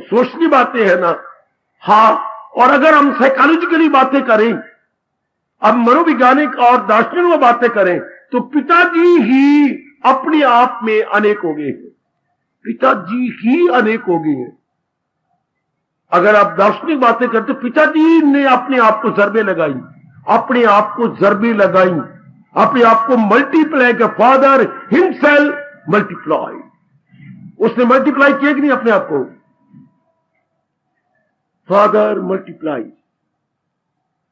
सोचनी बातें है ना। हाँ, और अगर हम साइकोलॉजिकली बातें करें, अब मनोवैज्ञानिक और दार्शनिक बातें करें, तो पिताजी ही अपने आप में अनेक हो गए हैं। पिताजी ही अनेक हो गए हैं। अगर आप दार्शनिक बातें करते, पिताजी ने अपने आप को जरबे लगाई, अपने आप को जरबे लगाई, अपने आप को मल्टीप्लाई का फादर हिमसेल्फ मल्टीप्लाई। उसने मल्टीप्लाई किया कि नहीं अपने आप को? फादर मल्टीप्लाई,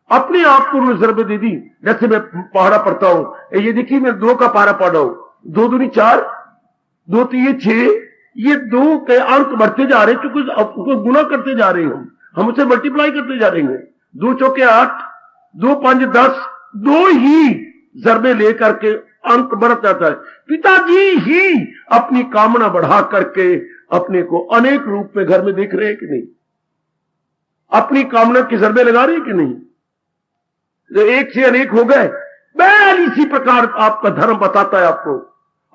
अपने आप को उन्होंने जरबे दे दी। जैसे मैं पहाड़ा पढ़ता हूं, ये देखिए मैं 2 का पहाड़ा पढ़ रहा हूं। 2 दूनी 4, 2 3 6, ये 2 के अंक बढ़ते जा रहे हैं, क्योंकि गुना करते जा रहे हैं, हम उसे मल्टीप्लाई करते जा रहे हैं। 2 चौके 8, 2 5 10, 2 ही जरबे लेकर के अंक बढ़ जाता है। पिताजी ही अपनी कामना बढ़ा करके अपने को अनेक रूप में घर में देख रहे हैं कि नहीं? अपनी कामना के जरबे लगा रहे हैं कि नहीं? जो एक से अनेक हो गए। बैल इसी प्रकार आपका धर्म बताता है आपको,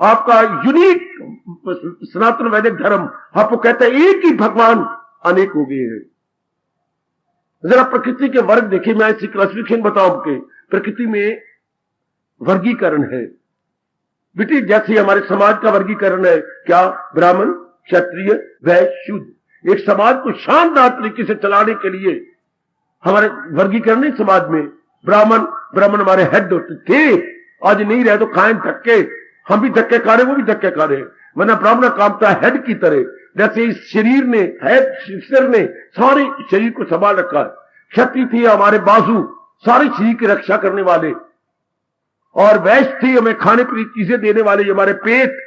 आपका यूनिक सनातन वैदिक धर्म आपको कहता है एक ही भगवान अनेक हो गए हैं। जरा प्रकृति के वर्ग देखिए, मैं ऐसी क्लासिफिकेशन बताऊं आपके। प्रकृति में वर्गीकरण है बेटी, जैसे हमारे समाज का वर्गीकरण है क्या? ब्राह्मण, क्षत्रिय, वैश्य, शूद्र। एक समाज को शानदार तरीके से चलाने के लिए हमारे वर्गीकरण है समाज में। ब्राह्मण हमारे हेड होते थे, आज नहीं रहे तो खाएं धक्के। हम भी धक्के खा रहे, वो भी धक्के खा रहे, वरना ब्राह्मण काम था हेड की तरह। जैसे इस शरीर ने, हेड सिर ने सारे शरीर को संभाल रखा है। क्षत्रिय थे हमारे बाजू, सारे शरीर की रक्षा करने वाले, और वैश्य थे हमें खाने पीने की चीजें देने वाले, हमारे पेट,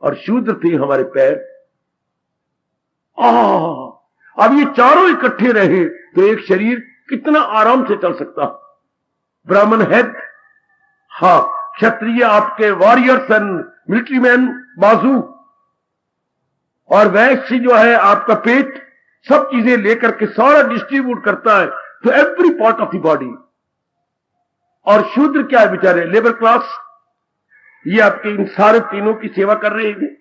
और शूद्र थे हमारे पैर। अब ये चारों इकट्ठे रहे तो एक शरीर कितना आराम से चल सकता। ब्राह्मण हेड, हाँ, क्षत्रिय आपके वॉरियर्स एंड मिलिट्री मैन बाजू, और वैश्य जो है आपका पेट, सब चीजें लेकर के सारा डिस्ट्रीब्यूट करता है to every part of the body. और शूद्र क्या है बेचारे? लेबर क्लास, ये आपके इन सारे तीनों की सेवा कर रहे हैं।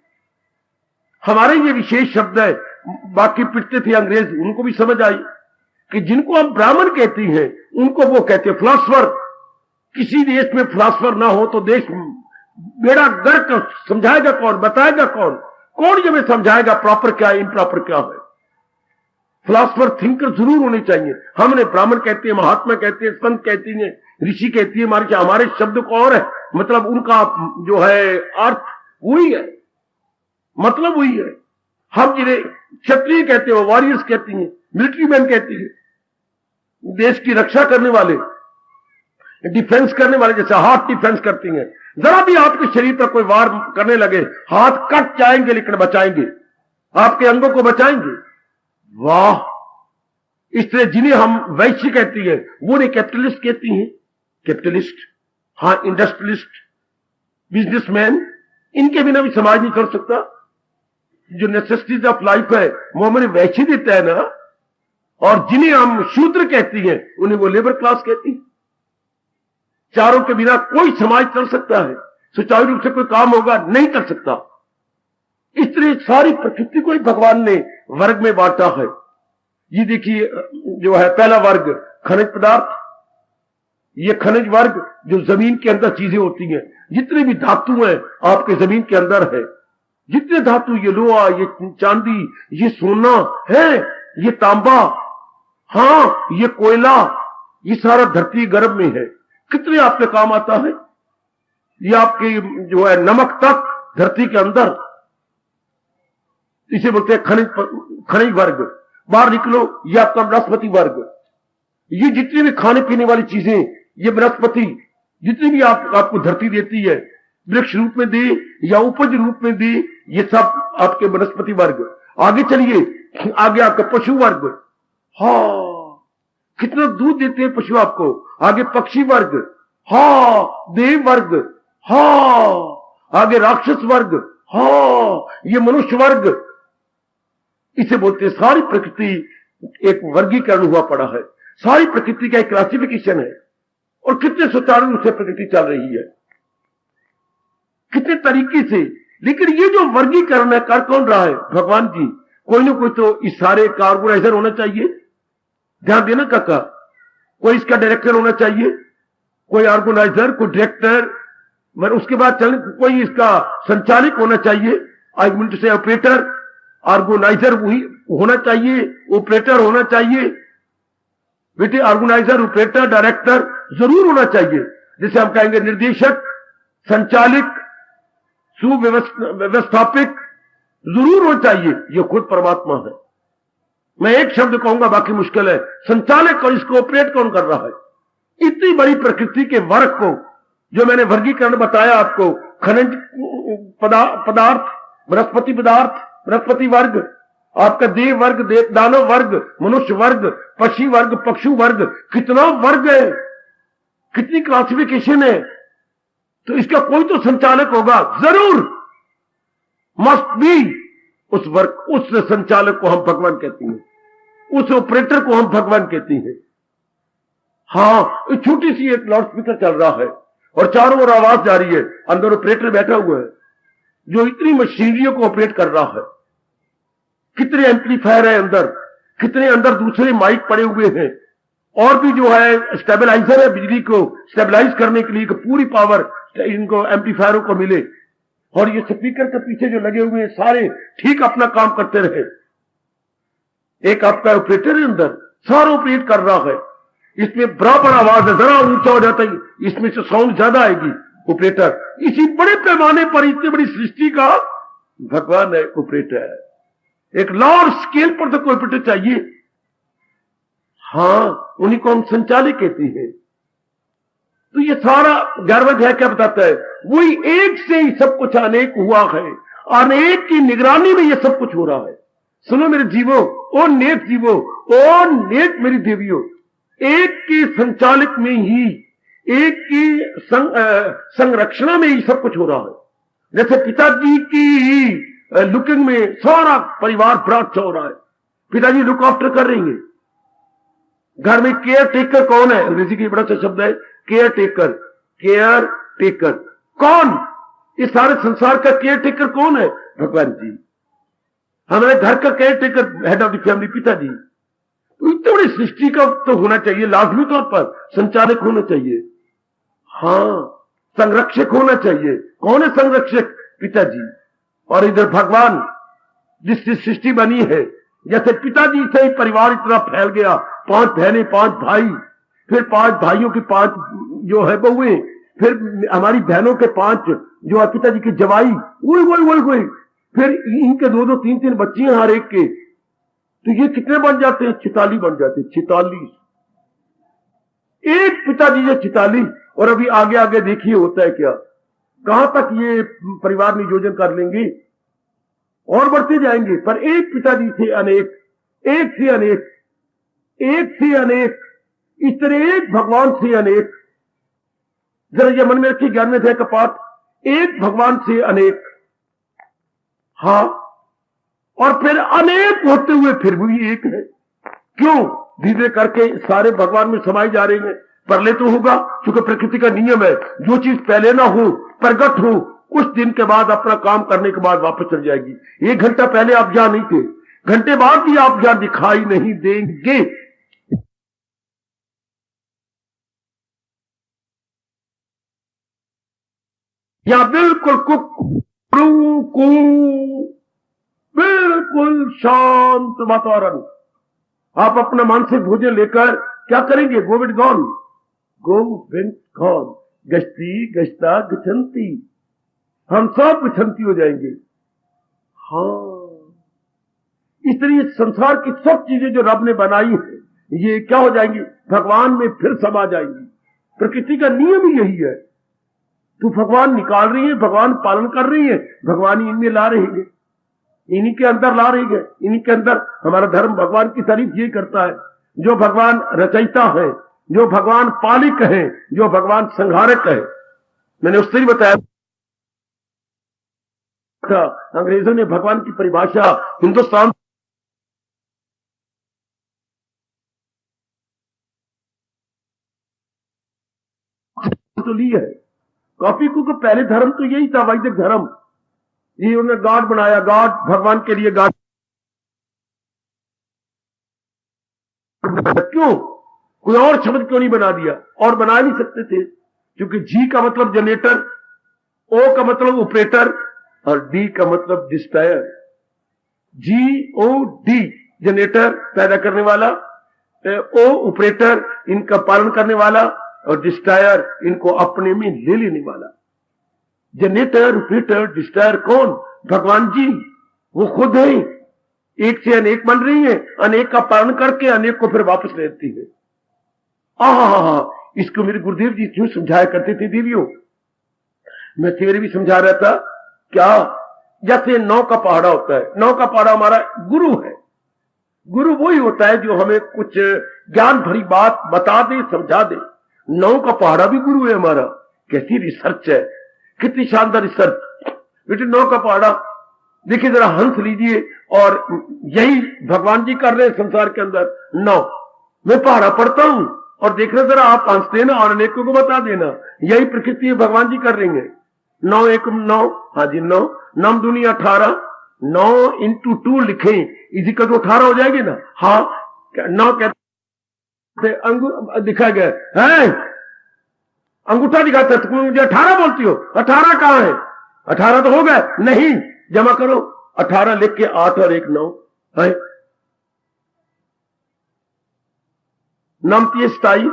हमारे ये विशेष शब्द है, बाकी पिटते थे अंग्रेज, उनको भी समझ आई कि जिनको हम ब्राह्मण कहती हैं उनको वो कहते हैं फिलोसफर। किसी देश में फिलोसफर ना हो तो देश बेड़ा गर्क। समझाएगा कौन, बताएगा कौन, कौन ये हमें समझाएगा प्रॉपर क्या है, इम्प्रॉपर क्या है। फिलोसफर थिंकर जरूर होने चाहिए। हमने ब्राह्मण कहते हैं, महात्मा कहते हैं, संत कहती हैं, ऋषि कहती है, हमारे शब्द को और है, मतलब उनका जो है अर्थ वही है, मतलब वही है। हम जिन्हें क्षत्रिय कहते हैं वो वॉरियर्स कहती हैं, मिलिट्री मैन कहती है, देश की रक्षा करने वाले, डिफेंस करने वाले, जैसे हाथ डिफेंस करती हैं। जरा भी आपके शरीर पर कोई वार करने लगे, हाथ कट जाएंगे लेकिन बचाएंगे, आपके अंगों को बचाएंगे। वाह! इस तरह जिन्हें हम वैश्य कहती है वो ने कैपिटलिस्ट कहती हैं, कैपिटलिस्ट, हाँ इंडस्ट्रियलिस्ट, बिजनेसमैन, इनके बिना भी समाज नहीं चल सकता। जो नेसेसिटीज ऑफ लाइफ है वो हमें वैश्य देता है ना। और जिन्हें हम शूद्र कहती हैं उन्हें वो लेबर क्लास कहती है। चारों के बिना कोई समाज चल सकता है, सुचारू रूप से कोई काम होगा नहीं कर सकता। इस तरह सारी प्रकृति को ही भगवान ने वर्ग में बांटा है। ये देखिए जो है पहला वर्ग खनिज पदार्थ, ये खनिज वर्ग जो जमीन के अंदर चीजें होती हैं, जितने भी धातु हैं आपके जमीन के अंदर है, जितने धातु, ये लोहा, ये चांदी, ये सोना है, ये तांबा, हाँ ये कोयला, ये सारा धरती गर्भ में है। कितने आपके काम आता है। ये आपके जो है नमक तक धरती के अंदर, इसे बोलते हैं खनिज वर्ग। बाहर निकलो, ये आपका वनस्पति वर्ग। ये जितनी भी खाने पीने वाली चीजें, ये वनस्पति जितनी भी आपको धरती देती है, वृक्ष रूप में दे या उपज रूप में दे, ये सब आपके वनस्पति वर्ग। आगे चलिए, आगे आपका पशु वर्ग, हाँ कितना दूध देते हैं पशु आपको। आगे पक्षी वर्ग, हाँ देव वर्ग, हाँ आगे राक्षस वर्ग, हाँ ये मनुष्य वर्ग। इसे बोलते हैं सारी प्रकृति एक वर्गीकरण हुआ पड़ा है। सारी प्रकृति का एक क्लासिफिकेशन है और कितने सुचारू रूप से प्रकृति चल रही है, कितने तरीके से। लेकिन ये जो वर्गीकरण है कर कौन रहा है? भगवान जी। कोई ना कोई तो इस सारे का ऑर्गेनाइजर होना चाहिए। ध्यान देना काका, कोई इसका डायरेक्टर होना चाहिए, कोई ऑर्गेनाइजर, कोई डायरेक्टर, उसके बाद चल कोई इसका संचालक होना चाहिए। आई मीन टू से ऑपरेटर। ऑर्गेनाइजर वही होना चाहिए, ऑपरेटर होना चाहिए। बेटे ऑर्गेनाइजर, ऑपरेटर, डायरेक्टर जरूर होना चाहिए। जैसे हम कहेंगे निर्देशक, संचालक, सुव्यवस्थापक जरूर होना चाहिए। ये खुद परमात्मा है। मैं एक शब्द कहूंगा, बाकी मुश्किल है। संचालक और इसको ऑपरेट कौन कर रहा है? इतनी बड़ी प्रकृति के वर्ग को जो मैंने वर्गीकरण बताया आपको, खनिज पदार्थ, वनस्पति पदार्थ, वनस्पति वर्ग, आपका देव वर्ग, दानव वर्ग, मनुष्य वर्ग, पक्षी वर्ग, पक्षु वर्ग, कितना वर्ग है, कितनी क्लासिफिकेशन है। तो इसका कोई तो संचालक होगा जरूर, मस्ट बी। उस वर्ग, उस संचालक को हम भगवान कहते हैं, उस ऑपरेटर को हम भगवान कहते हैं। हाँ, छोटी सी एक लाउड स्पीकर चल रहा है और चारों ओर आवाज जा रही है, अंदर ऑपरेटर बैठा हुआ है जो इतनी मशीनरियों को ऑपरेट कर रहा है। कितने एम्पलीफायर है अंदर, कितने अंदर दूसरे माइक पड़े हुए हैं, और भी जो है स्टेबलाइजर है, बिजली को स्टेबलाइज करने के लिए पूरी पावर इनको एम्पलीफायरों को मिले। और ये स्पीकर के पीछे जो लगे हुए हैं सारे ठीक अपना काम करते रहे। एक आपका ऑपरेटर है अंदर, सारा ऑपरेट कर रहा है। इसमें बराबर आवाज है, जरा ऊंचा हो जाता है इसमें से साउंड ज्यादा आएगी। ऑपरेटर इसी बड़े पैमाने पर, इतनी बड़ी सृष्टि का भगवान है ऑपरेटर। एक लार्ज स्केल पर तो कोई ऑपरेटर चाहिए। हाँ, उन्हीं को हम संचालक कहते हैं। तो ये सारा गर्वज है, क्या बताता है? वही एक से ही सब कुछ अनेक हुआ है, अनेक की निगरानी में ये सब कुछ हो रहा है। सुनो मेरे जीवो, ओ नेक जीवो, ओ नेक मेरी देवियों, एक की संचालक में ही, एक की संरक्षण में ही सब कुछ हो रहा है। जैसे पिताजी की लुकिंग में सारा परिवार बड़ा अच्छा हो रहा है, पिताजी लुक आफ्टर कर रही है। घर में केयर टेकर कौन है? अंग्रेजी की बड़ा अच्छा शब्द है केयर टेकर। केयर टेकर कौन? इस सारे संसार का केयर टेकर कौन है? भगवान जी। हमारे घर का care taker, head of the family पिताजी। तो इतनी बड़ी सृष्टि का तो होना चाहिए, लाजमी तौर पर संचालक होना चाहिए, हाँ संरक्षक होना चाहिए। कौन है संरक्षक? पिताजी। और इधर भगवान जिससे सृष्टि बनी है, जैसे पिताजी से ही परिवार इतना फैल गया, 5 बहनें 5 भाई, फिर 5 भाइयों की 5 जो है बहुएं, फिर हमारी बहनों के 5 जो है पिताजी की जवाई, वही फिर इनके 2-2 3-3 बच्चे हैं हर एक के, तो ये कितने बन जाते हैं? 46 बन जाते हैं। 46 एक पिताजी से 46। और अभी आगे आगे देखिए होता है क्या, कहां तक ये परिवार नियोजन कर लेंगे और बढ़ते जाएंगे। पर एक पिताजी से अनेक, एक से अनेक, एक से अनेक, इस तरह एक भगवान से अनेक। जरा ये मन में रखिए, 11वें अध्याय का पाठ, एक भगवान से अनेक, हाँ, और फिर अनेक होते हुए फिर भी एक है। क्यों? धीरे करके सारे भगवान में समाये जा रहे हैं। परले तो होगा, क्योंकि प्रकृति का नियम है, जो चीज पहले ना हो, प्रकट हो, कुछ दिन के बाद अपना काम करने के बाद वापस चल जाएगी। 1 घंटा पहले आप जहां नहीं थे, घंटे बाद भी आप जहां दिखाई नहीं देंगे। यहां बिल्कुल बिल्कुल शांत वातावरण। आप अपना मानसिक भोजन लेकर क्या करेंगे? गोविंद गॉन, गोविंद गॉन, गश्ती गश्ता गछंती, हम सब गछंती हो जाएंगे। हाँ, इसलिए संसार की सब चीजें जो रब ने बनाई है, ये क्या हो जाएंगी? भगवान में फिर समा जाएंगी। प्रकृति का नियम ही यही है। तो भगवान निकाल रही है, भगवान पालन कर रही है, भगवान ही इनमें ला रही है, इन्हीं के अंदर ला रही है, इन्हीं के अंदर। हमारा धर्म भगवान की तारीफ ये करता है, जो भगवान रचयिता है, जो भगवान पालिक है, जो भगवान संहारक है। मैंने उससे ही बताया था, अंग्रेजों ने भगवान की परिभाषा हिंदुस्तान तो ली है कॉपी को। पहले धर्म तो यही था, वैदिक धर्म। ये उन्होंने गॉड बनाया, गॉड भगवान के लिए गॉड। क्यों? कोई और शब्द क्यों नहीं बना दिया? और बना नहीं सकते थे, क्योंकि जी का मतलब जनरेटर, ओ का मतलब ऑपरेटर, और डी का मतलब डिस्ट्रॉयर। GOD जनरेटर, पैदा करने वाला, ओ ऑपरेटर, इनका पालन करने वाला, और डिस्ट्रॉयर, इनको अपने में ले लेने वाला। जनरेटर, ऑपरेटर, डिस्ट्रॉयर कौन? भगवान जी। वो खुद है, एक से अनेक बन रही है, अनेक का पालन करके अनेक को फिर वापस लेती है। इसको मेरे गुरुदेव जी क्यों समझाया करते थे देवियों। मैं सवेरे भी समझा रहा था, क्या जैसे 9 का पहाड़ा होता है, 9 का पहाड़ा हमारा गुरु है। गुरु वही होता है जो हमें कुछ ज्ञान भरी बात बता दे, समझा दे। 9 का पहाड़ा भी गुरु है हमारा। कैसी रिसर्च है, कितनी शानदार रिसर्च बेटे। 9 का पहाड़ा देखिए, जरा हंस लीजिए, और यही भगवान जी कर रहे हैं संसार के अंदर। 9 मैं पहाड़ा पढ़ता हूं और देखना, जरा आप हंसते ना और अनेकों को बता देना, यही प्रकृति भगवान जी कर रही है। 9 1 9, हाँ जी 9, 9 दूनी 18, 9 इंटू 2 लिखें, इसी का तो 18 हो जाएगी ना। हाँ, 9 कहते दिखा गया है, अंगूठा दिखाता है, मुझे 18 बोलती हो, 18 कहां है? 18 तो हो गया, नहीं जमा करो 18 लिख के 8 और 1 9 है। 9 3 27,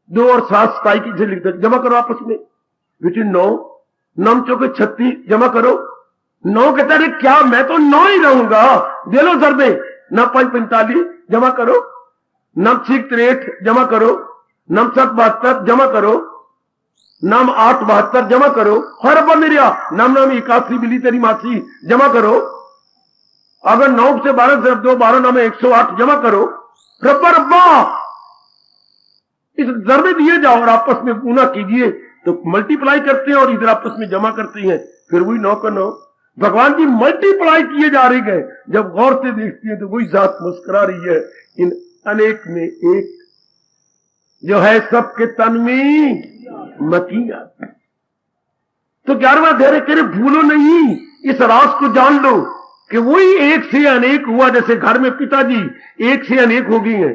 2 और 7 27 की लिख दो, जमा करो आपस में बेटी। 9 9 चौके 36, जमा करो। 9 कहता है क्या, मैं तो 9 ही रहूंगा, दे लो सर दे। 9 5 45, जमा करो। 9 6 63, जमा करो। 9 7 72, जमा करो। 9 8 72, जमा करो। हर बनिया 9 9 81 बिली तेरी मासी, जमा करो। अगर 9 से 12 सिर्फ 2 12 9 108, जमा करो। रब्बा रब्बा, इस जरबे दिए जाओ और आपस में गुना कीजिए, तो मल्टीप्लाई करते हैं और इधर आपस में जमा करते हैं, फिर वही 9 का 9। भगवान जी मल्टीप्लाई किए जा रही है। जब गौर से देखती है तो वही जात मुस्कुरा रही है, इन अनेक में एक जो है सबके तन में मकिया। तो 11वां अध्याय कह रहे भूलो नहीं, इस राज को जान लो कि वही एक से अनेक हुआ। जैसे घर में पिताजी एक से अनेक हो गई हैं,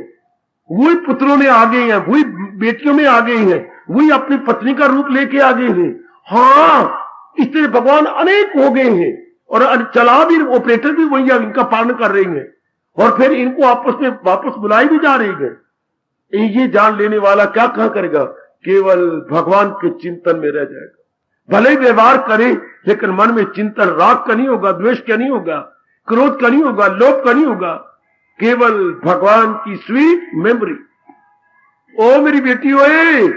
वही पुत्रों में आ गए हैं, वही बेटियों में आ गए हैं, वही अपनी पत्नी का रूप लेके आ गए हैं। हाँ, इसलिए भगवान अनेक हो गए हैं और चला भी, ऑपरेटर भी वही इनका पालन कर रहे हैं और फिर इनको आपस में वापस बुलाई भी जा रही है। ये जान लेने वाला क्या कहा करेगा? केवल भगवान के चिंतन में रह जाएगा। भले ही व्यवहार करे लेकिन मन में चिंतन राग का नहीं होगा, द्वेष का नहीं होगा, क्रोध का नहीं होगा, लोभ का नहीं होगा। केवल भगवान की स्वीट मेमोरी। ओ मेरी बेटी, ओए,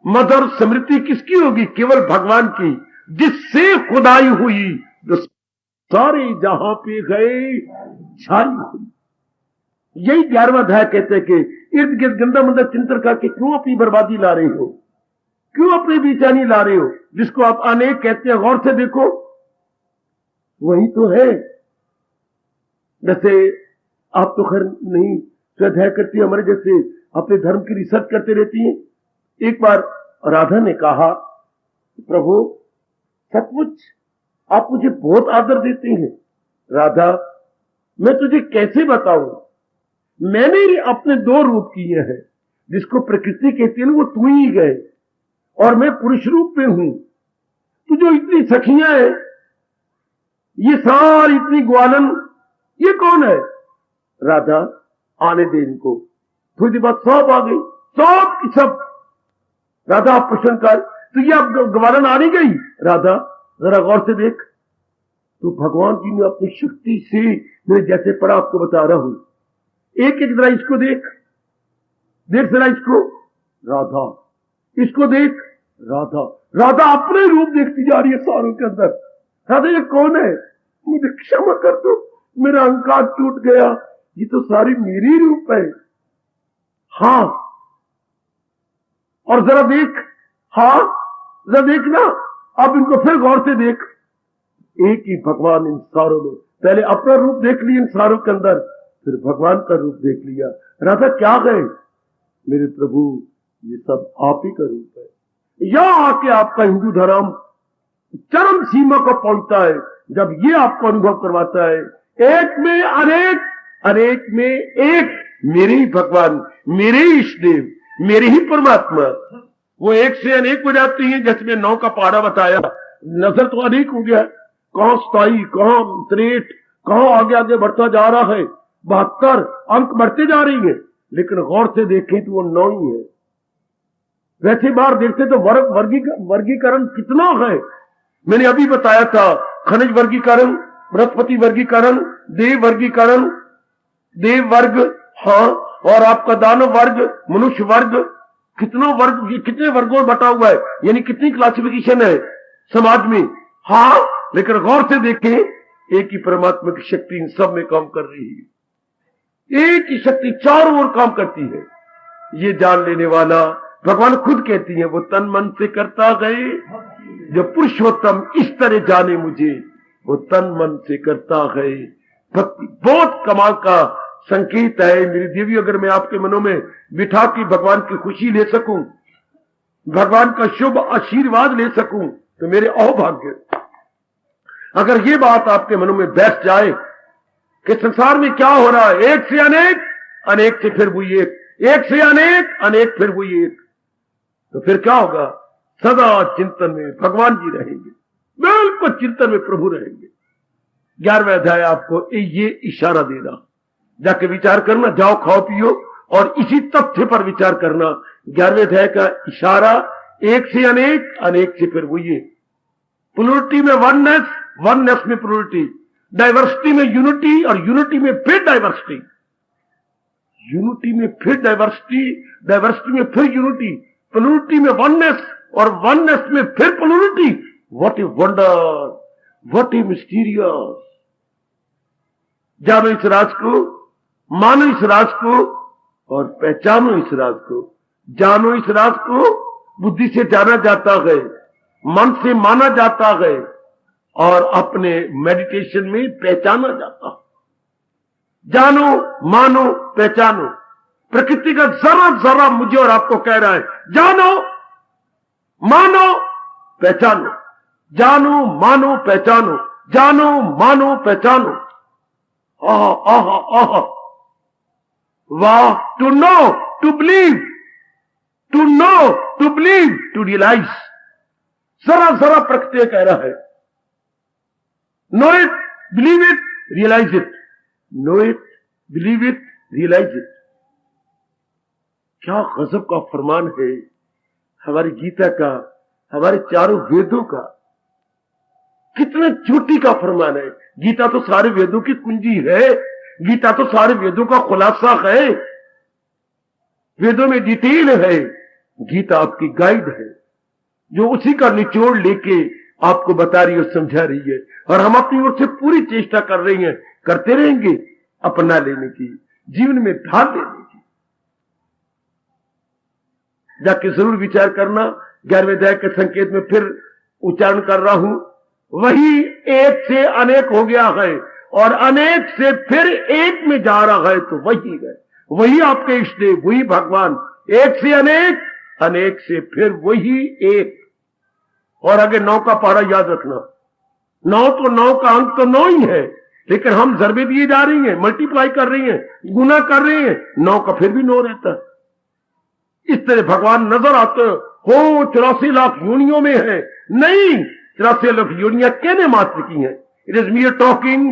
मधुर स्मृति किसकी होगी? केवल भगवान की, जिससे खुदाई हुई जो सारे जहां पे गए छाई हुई। यही 11वां अध्याय कहते हैं कि इर्द गिर्द गंदा मंदा चिंतन करके क्यों अपनी बर्बादी ला रहे हो, क्यों अपनी बेचैनी ला रहे हो? जिसको आप अनेक कहते हैं, गौर से देखो, वही तो है। जैसे आप तो खैर नहीं स्वाध्याय करती, हमारे जैसे अपने धर्म की रिसर्च करते रहती हैं। एक बार राधा ने कहा, प्रभु सचमुच आप मुझे बहुत आदर देते हैं। राधा, मैं तुझे कैसे बताऊं? मैंने अपने 2 रूप किए हैं। जिसको प्रकृति कहती है वो तू ही गए और मैं पुरुष रूप में हूं। तू जो इतनी सखियां है, ये सारी इतनी ग्वालन, ये कौन है? राधा, आने दे इनको। थोड़ी देर बाद सब आ गई, सब की सब। राधा आप प्रश्न कर, तो ये अब ग्वालन आ नहीं गई? राधा जरा गौर से देख, तो भगवान जी ने अपनी शक्ति से, मैं जैसे पढ़ा आपको बता रहा हूं, एक एक जरा इसको देख, देख जरा इसको, राधा, इसको देख, राधा। राधा अपने रूप देखती जा रही है सारों के अंदर। राधा, ये कौन है? मुझे क्षमा कर दो, मेरा अहंकार टूट गया, ये तो सारी मेरी रूप है। हाँ, और जरा देख, हाँ जरा देखना, अब इनको फिर गौर से देख। एक ही भगवान इन सारों में, पहले अपना रूप देख लिया इन सारों के अंदर, फिर भगवान का रूप देख लिया। राधा क्या गए? मेरे प्रभु, ये सब आप ही का रूप है। यहां आके आपका हिंदू धर्म चरम सीमा को पहुंचता है जब ये आपको अनुभव करवाता है, एक में अनेक, अनेक में एक, मेरे ही भगवान, मेरे ही इष्टदेव, मेरे ही परमात्मा। वो एक से अनेक हो जाती हैं। जैसे मैं 9 का पारा बताया, नजर तो अनेक हो गया, कहां स्थाई, कहां त्रेट, कहां आगे आगे बढ़ता जा रहा है। 72 अंक बढ़ते जा रही है, लेकिन गौर से देखें तो वो 9 ही है। वैसे बार देखते तो वर्गीकरण कितना है। मैंने अभी बताया था, खनिज वर्गीकरण, बृहस्पति वर्गीकरण, देव वर्गीकरण, देव वर्ग, हाँ, और आपका दानव वर्ग, मनुष्य वर्ग, कितनों वर्ग, कितने वर्गों में बटा हुआ है, यानी कितनी क्लासिफिकेशन है समाज में। हाँ, लेकिन गौर से देखें, एक ही परमात्मा की शक्ति इन सब में काम कर रही है। एक ही शक्ति चारों ओर काम करती है। ये जान लेने वाला, भगवान खुद कहती है, वो तन मन से करता गए जो पुरुषोत्तम इस तरह जाने मुझे, वो तन मन से करता गए। भक्ति बहुत कमाल का संकेत है मेरी देवी। अगर मैं आपके मनों में बिठा के भगवान की खुशी ले सकूं, भगवान का शुभ आशीर्वाद ले सकूं, तो मेरे अहोभाग्य। अगर ये बात आपके मनों में बैठ जाए कि संसार में क्या हो रहा है, एक से अनेक, अनेक से फिर वही एक, एक से अनेक, अनेक फिर वही एक, तो फिर क्या होगा? सदा चिंतन में भगवान जी रहेंगे, बिल्कुल चिंतन में प्रभु रहेंगे। 11वां अध्याय आपको ये इशारा देना, जाके विचार करना, जाओ खाओ पियो और इसी तथ्य पर विचार करना। 11वें अध्याय का इशारा, एक से अनेक, अनेक से फिर वही एक। प्लूरिटी में वननेस, वननेस में प्लूरिटी, डाइवर्सिटी में यूनिटी और यूनिटी में फिर डाइवर्सिटी, यूनिटी में फिर डाइवर्सिटी, डाइवर्सिटी में फिर यूनिटी, प्लूरिटी में वननेस और वननेस में फिर plurality. What a wonder, what a mysterious. जानो इस राज को, मानो इस राज को और पहचानो इस राज को। जानो इस राज को, बुद्धि से जाना जाता है, मन से माना जाता है और अपने मेडिटेशन में पहचाना जाता है। जानो, मानो, पहचानो। प्रकृति का जरा जरा मुझे और आपको कह रहा है, जानो, मानो, पहचानो, जानो, मानो, पहचानो। जानो मानो पहचानो। आहा आहा आहा, वाह। To know, to believe, to know, to believe, to realise. जरा जरा प्रकृति कह रहा है, know it, believe it, realise it. Know it, believe it, realise it. क्या गजब का फरमान है हमारी गीता का, हमारे चारों वेदों का। कितने चोटी का फरमान है। गीता तो सारे वेदों की कुंजी है, गीता तो सारे वेदों का खुलासा है, वेदों में डिटेल है। गीता आपकी गाइड है जो उसी का निचोड़ लेके आपको बता रही है, समझा रही है। और हम अपनी ओर से पूरी चेष्टा कर रही हैं, करते रहेंगे अपना लेने की, जीवन में ढाल लेने की। जाके जरूर विचार करना। 11वें अध्याय के संकेत में फिर उच्चारण कर रहा हूं, वही एक से अनेक हो गया है और अनेक से फिर एक में जा रहा है, तो वही है, वही आपके इष्ट देव, वही भगवान। एक से अनेक, अनेक से फिर वही एक। और आगे 9 का पारा याद रखना। 9 तो 9 का अंक तो 9 ही है, लेकिन हम जरबे दिए जा रही हैं, मल्टीप्लाई कर रही हैं, गुना कर रही हैं, 9 का फिर भी 9 रहता है। इस तरह भगवान नजर आते हो 84 लाख योनियों में है। नहीं, 84 लाख योनियां कहने मात्र की हैं। It is मियर talking,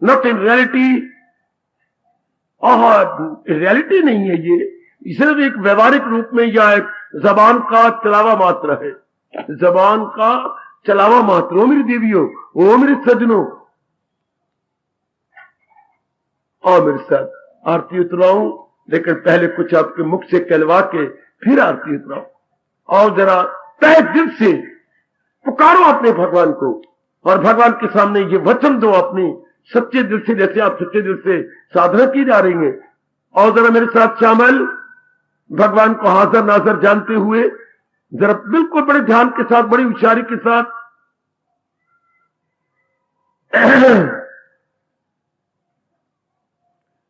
not in reality. Reality नहीं है ये, सिर्फ एक व्यवहारिक रूप में या एक जबान का चलावा मात्र है, जबान का चलावा मात्र। ओ मेरी देवियों, ओ मेरे सज्जनों, आओ मेरे साथ आरती उतराऊं, लेकिन पहले कुछ आपके मुख से कहलवा के फिर आरती उतराओ। और जरा तहे दिल से पुकारो अपने भगवान को और भगवान के सामने ये वचन दो अपनी सच्चे दिल से, जैसे आप सच्चे दिल से साधना की जा रही है। और जरा मेरे साथ शामिल, भगवान को हाजिर नाजर जानते हुए जरा बिल्कुल बड़े ध्यान के साथ, बड़ी होशियारी के साथ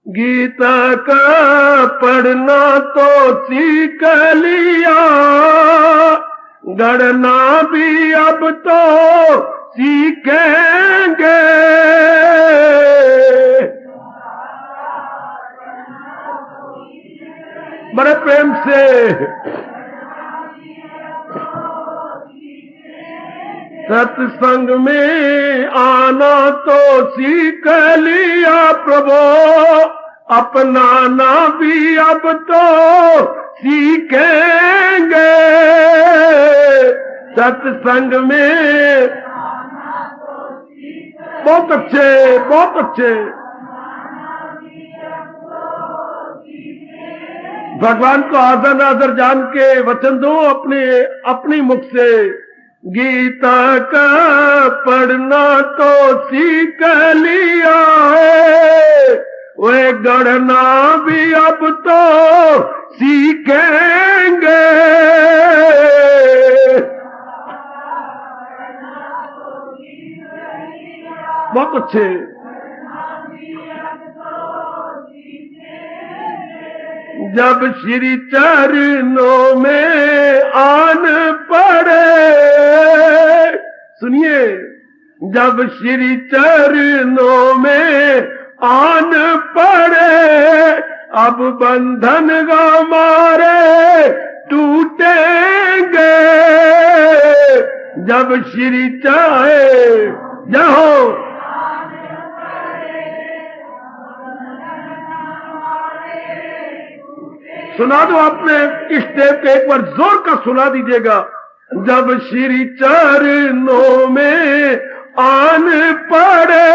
गीता का पढ़ना तो सीख लिया, गढ़ना भी अब तो सीखेंगे। बड़े प्रेम से सत्संग में आना तो सीख लिया प्रभु, अपनाना भी अब तो सीखेंगे। सत्संग में बहुत अच्छे, बहुत अच्छे। भगवान को हाजिर नाजर जान के वचन दो अपने मुख से। गीता का पढ़ना तो सीख लिया है, वे गढ़ना भी अब तो सीखेंगे। बहुत अच्छे। जब श्री चरणों में आन पड़े, सुनिए, जब श्री चरणों में आन पड़े, अब बंधन हमारे टूटेंगे। जब श्री चाहे जाओ, सुना दो अपने इस टेप पे, एक बार जोर का सुना दीजिएगा। जब श्री चरणों में आन पड़े,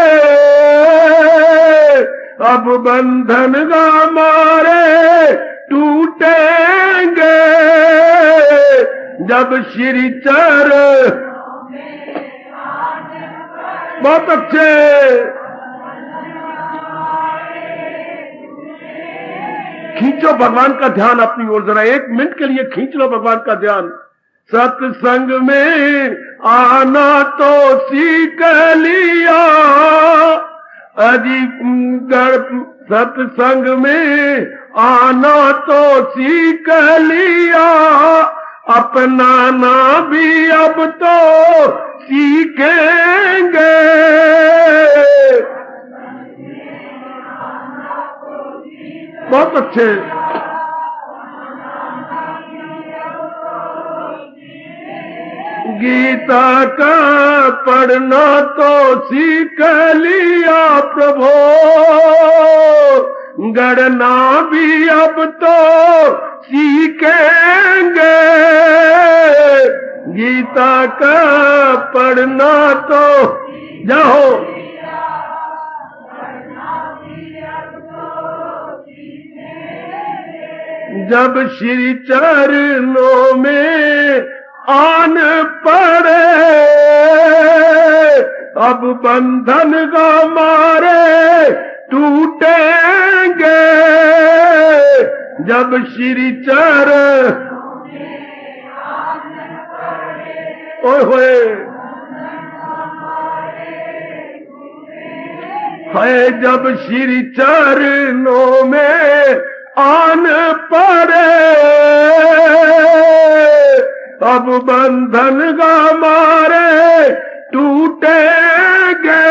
अब बंधन हमारे टूटेंगे। जब श्री चरण, बहुत अच्छे। खींचो भगवान का ध्यान अपनी ओर, जरा 1 मिनट के लिए खींच लो भगवान का ध्यान। सत्संग में आना तो सीख लिया, सत्संग में आना तो सीख लिया, अपनाना भी अब तो सीखेंगे। बहुत अच्छे। गीता का पढ़ना तो सीख लिया प्रभु, गढ़ना भी अब तो सीखेंगे। गीता का पढ़ना तो जाओ, जब श्री चरणों में आन पड़े, अब बंधन हमारे टूटेंगे। जब श्री चरण ओए होए है, जब श्री चरणों में आन पड़े, अब बंधन हमारे टूटेंगे।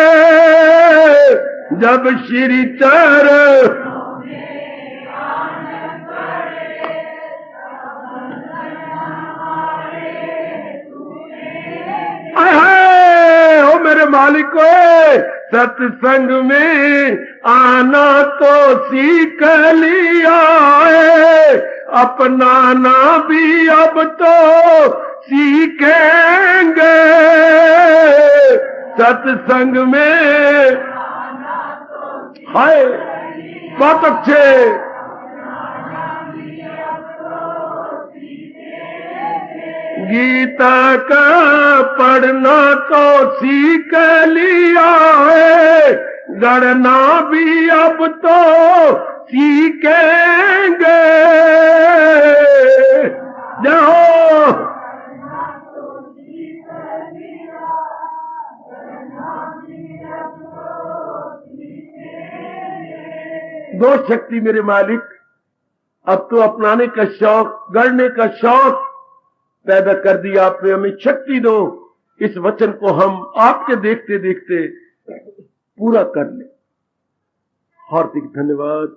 जब श्री चरण ओ मेरे मालिक, सत्संग में आना तो सीख लिया है, अपनाना भी अब तो सीखेंगे। सत्संग में हाय बहुत अच्छे। गीता का पढ़ना तो सीख लिया है, गढ़ना भी अब तो सीखेंगे। जाओ दो शक्ति मेरे मालिक, अब तो अपनाने का शौक, गढ़ने का शौक पैदा कर दिया आपने। हमें शक्ति दो, इस वचन को हम आपके देखते देखते पूरा कर ले। हार्दिक धन्यवाद,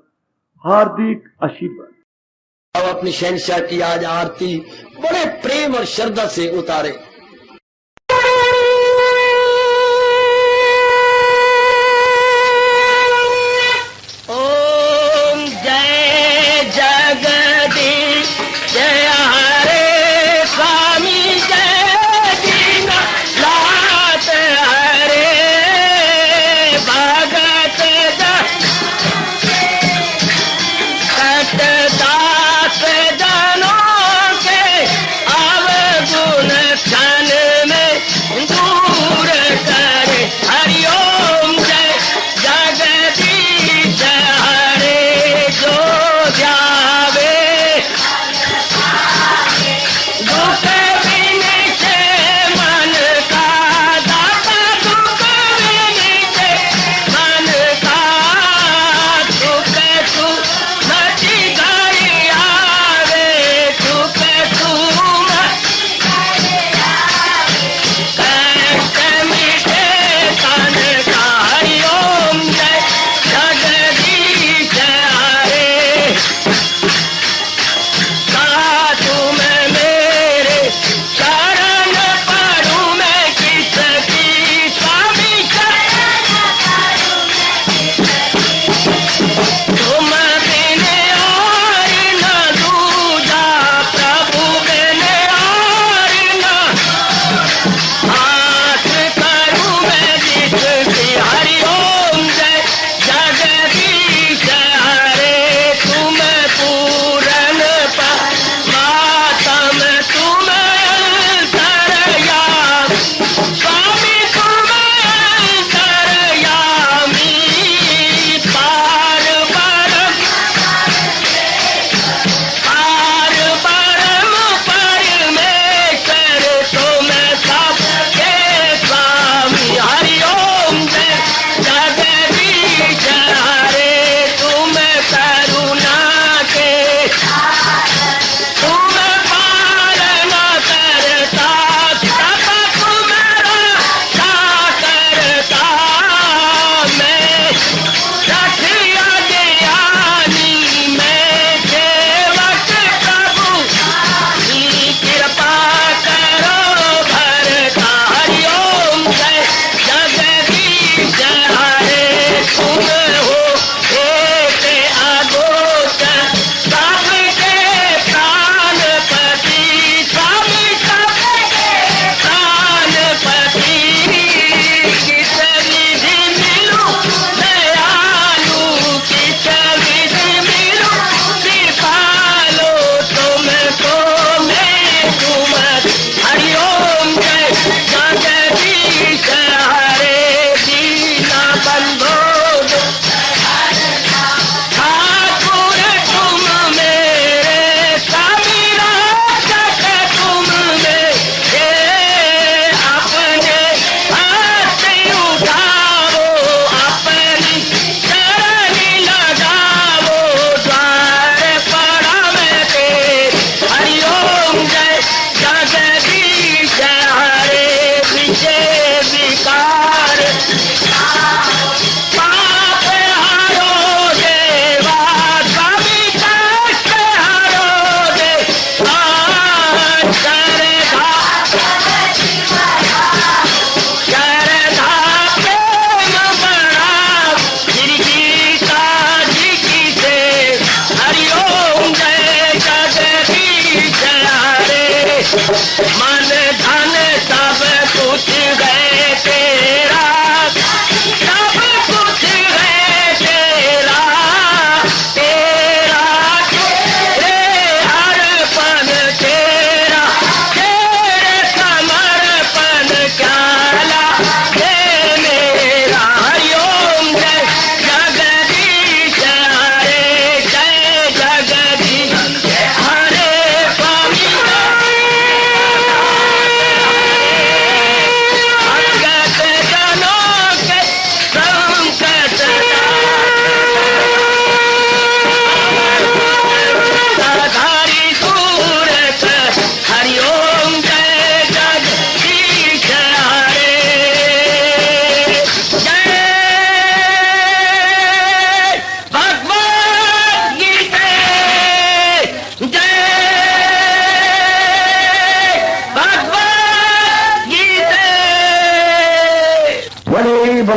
हार्दिक आशीर्वाद। अब अपनी शहंशाह की आज आरती बड़े प्रेम और श्रद्धा से उतारे। ओम जय जगदीश जय हरे स्वामी, जय दीना लात हरे भगत दास जनों के अवगुण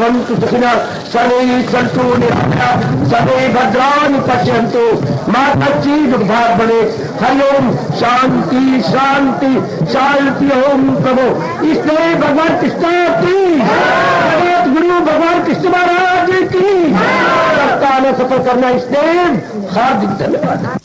भवन्तु सुखिनः सर्वे सन्तु निरामयाः सर्वे भद्राणि पश्यन्तु मां कश्चित् दुर्भाग् बने। हरि ओम शांति शांति शांति। ओम प्रभु इसलिए भगवान कृष्ण की जगत गुरु भगवान कृष्ण महाराज की सप्ताह में सफल करना इसलिए हार्दिक धन्यवाद।